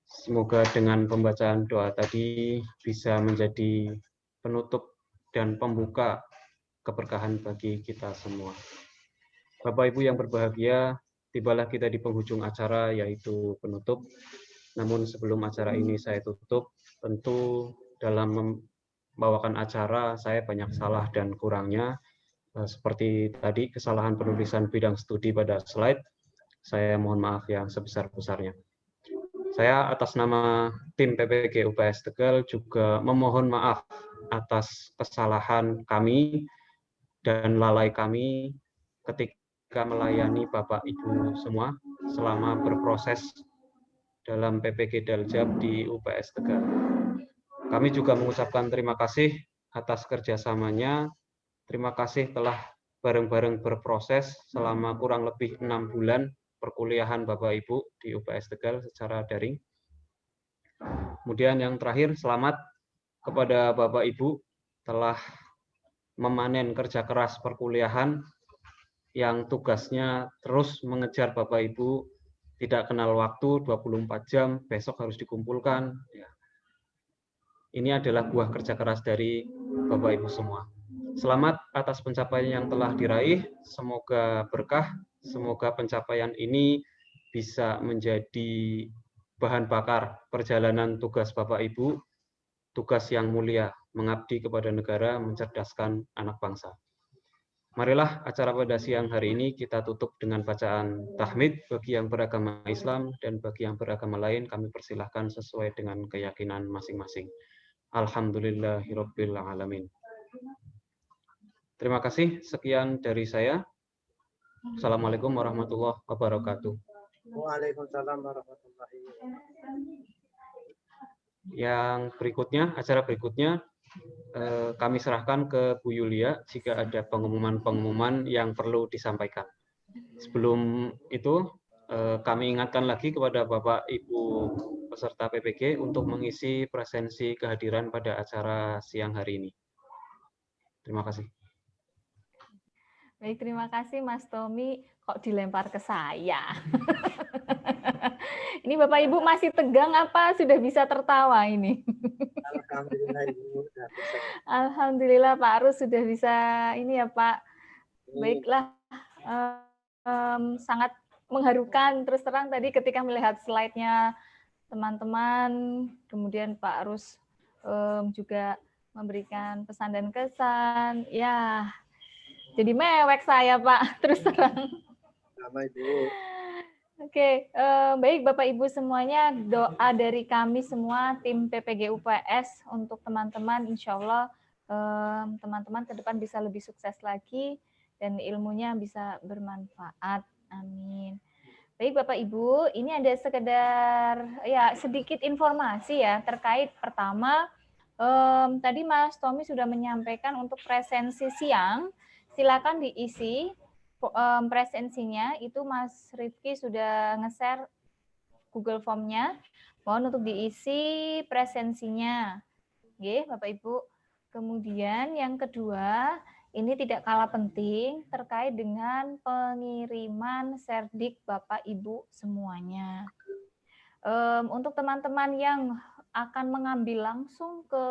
Semoga dengan pembacaan doa tadi bisa menjadi penutup dan pembuka keberkahan bagi kita semua. Bapak Ibu yang berbahagia, tibalah kita di penghujung acara yaitu penutup. Namun sebelum acara ini saya tutup, tentu dalam membawakan acara saya banyak salah dan kurangnya. Seperti tadi kesalahan penulisan bidang studi pada slide, saya mohon maaf yang sebesar-besarnya. Saya atas nama tim PPG UPS Tegal juga memohon maaf atas kesalahan kami dan lalai kami ketika melayani Bapak Ibu semua selama berproses dalam PPG Daljab di UPS Tegal. Kami juga mengucapkan terima kasih atas kerjasamanya. Terima kasih telah bareng-bareng berproses selama kurang lebih 6 bulan perkuliahan Bapak Ibu di UPS Tegal secara daring. Kemudian yang terakhir, selamat kepada Bapak Ibu telah memanen kerja keras perkuliahan yang tugasnya terus mengejar Bapak Ibu, tidak kenal waktu, 24 jam, besok harus dikumpulkan. Ini adalah buah kerja keras dari Bapak Ibu semua. Selamat atas pencapaian yang telah diraih, semoga berkah, semoga pencapaian ini bisa menjadi bahan bakar perjalanan tugas Bapak Ibu, tugas yang mulia, mengabdi kepada negara, mencerdaskan anak bangsa. Marilah acara pada siang hari ini kita tutup dengan bacaan tahmid bagi yang beragama Islam dan bagi yang beragama lain kami persilahkan sesuai dengan keyakinan masing-masing. Alhamdulillahirabbil alamin. Terima kasih, sekian dari saya. Assalamualaikum warahmatullahi wabarakatuh. Waalaikumsalam warahmatullahi wabarakatuh. Yang berikutnya, acara berikutnya, kami serahkan ke Bu Yulia jika ada pengumuman-pengumuman yang perlu disampaikan. Sebelum itu, kami ingatkan lagi kepada Bapak Ibu peserta PPG untuk mengisi presensi kehadiran pada acara siang hari ini. Terima kasih. Baik, terima kasih Mas Tommy. Kok dilempar ke saya? Ini Bapak Ibu masih tegang apa sudah bisa tertawa ini? Alhamdulillah Ibu sudah bisa. Alhamdulillah Pak Arus sudah bisa ini ya Pak. Baiklah, sangat mengharukan terus terang tadi ketika melihat slide-nya teman-teman, kemudian Pak Arus juga memberikan pesan dan kesan. Ya, jadi mewek saya Pak, terus terang. Sama Ibu. Oke, baik Bapak Ibu semuanya, doa dari kami semua tim PPG UPS untuk teman-teman, insya Allah teman-teman ke depan bisa lebih sukses lagi dan ilmunya bisa bermanfaat. Amin. Baik Bapak Ibu, ini ada sekedar ya sedikit informasi ya terkait pertama tadi Mas Tommy sudah menyampaikan untuk presensi siang, silakan diisi presensinya. Itu Mas Rifki sudah nge-share Google Form-nya. Mohon untuk diisi presensinya. Oke, Bapak Ibu. Kemudian yang kedua, ini tidak kalah penting terkait dengan pengiriman Serdik Bapak Ibu semuanya. Untuk teman-teman yang akan mengambil langsung ke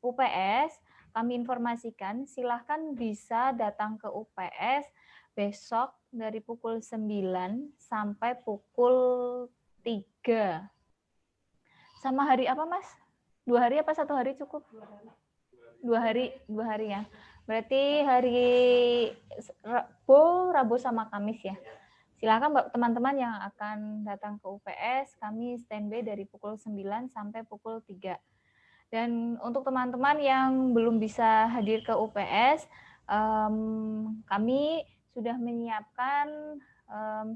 UPS, kami informasikan silahkan bisa datang ke UPS besok dari pukul 9 sampai pukul 3. Sama hari apa Mas? 2 hari apa 1 hari cukup? 2 hari ya. Berarti hari Rabu sama Kamis ya. Silakan teman-teman yang akan datang ke UPS, kami standby dari pukul 9 sampai pukul 3. Dan untuk teman-teman yang belum bisa hadir ke UPS, kami sudah menyiapkan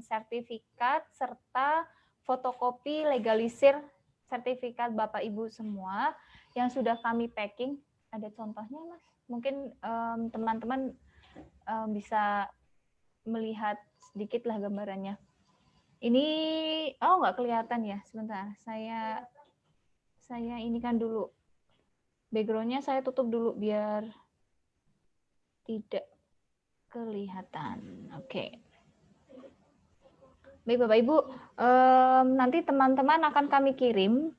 sertifikat serta fotokopi legalisir sertifikat Bapak Ibu semua yang sudah kami packing. Ada contohnya, Mas? Mungkin teman-teman bisa melihat sedikit lah gambarannya. Ini, oh nggak kelihatan ya, sebentar. Saya ini kan dulu. Background-nya saya tutup dulu biar tidak kelihatan. Oke. Baik Bapak Ibu, nanti teman-teman akan kami kirim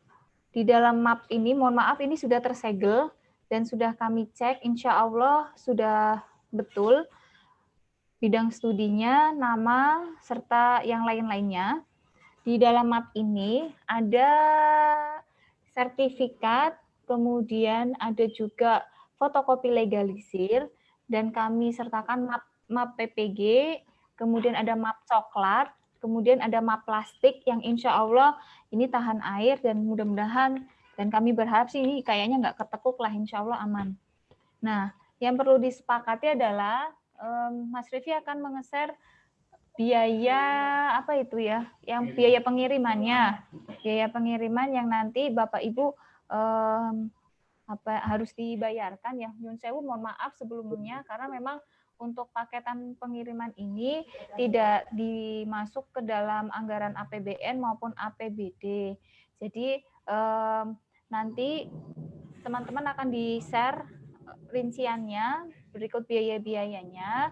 di dalam map ini. Mohon maaf ini sudah tersegel dan sudah kami cek, insya Allah sudah betul bidang studinya, nama, serta yang lain-lainnya. Di dalam map ini ada sertifikat, kemudian ada juga fotokopi legalisir, dan kami sertakan map PPG, kemudian ada map coklat, kemudian ada map plastik yang insya Allah ini tahan air dan mudah-mudahan, dan kami berharap sih ini kayaknya nggak ketekuk lah, insya Allah aman. Nah, yang perlu disepakati adalah Mas Rify akan mengeser biaya apa itu ya, yang biaya pengirimannya, biaya pengiriman yang nanti Bapak Ibu harus dibayarkan ya. Nyun sewu, mohon maaf sebelumnya karena memang untuk paketan pengiriman ini tidak dimasuk ke dalam anggaran APBN maupun APBD. Jadi nanti teman-teman akan di-share rinciannya berikut biaya-biayanya.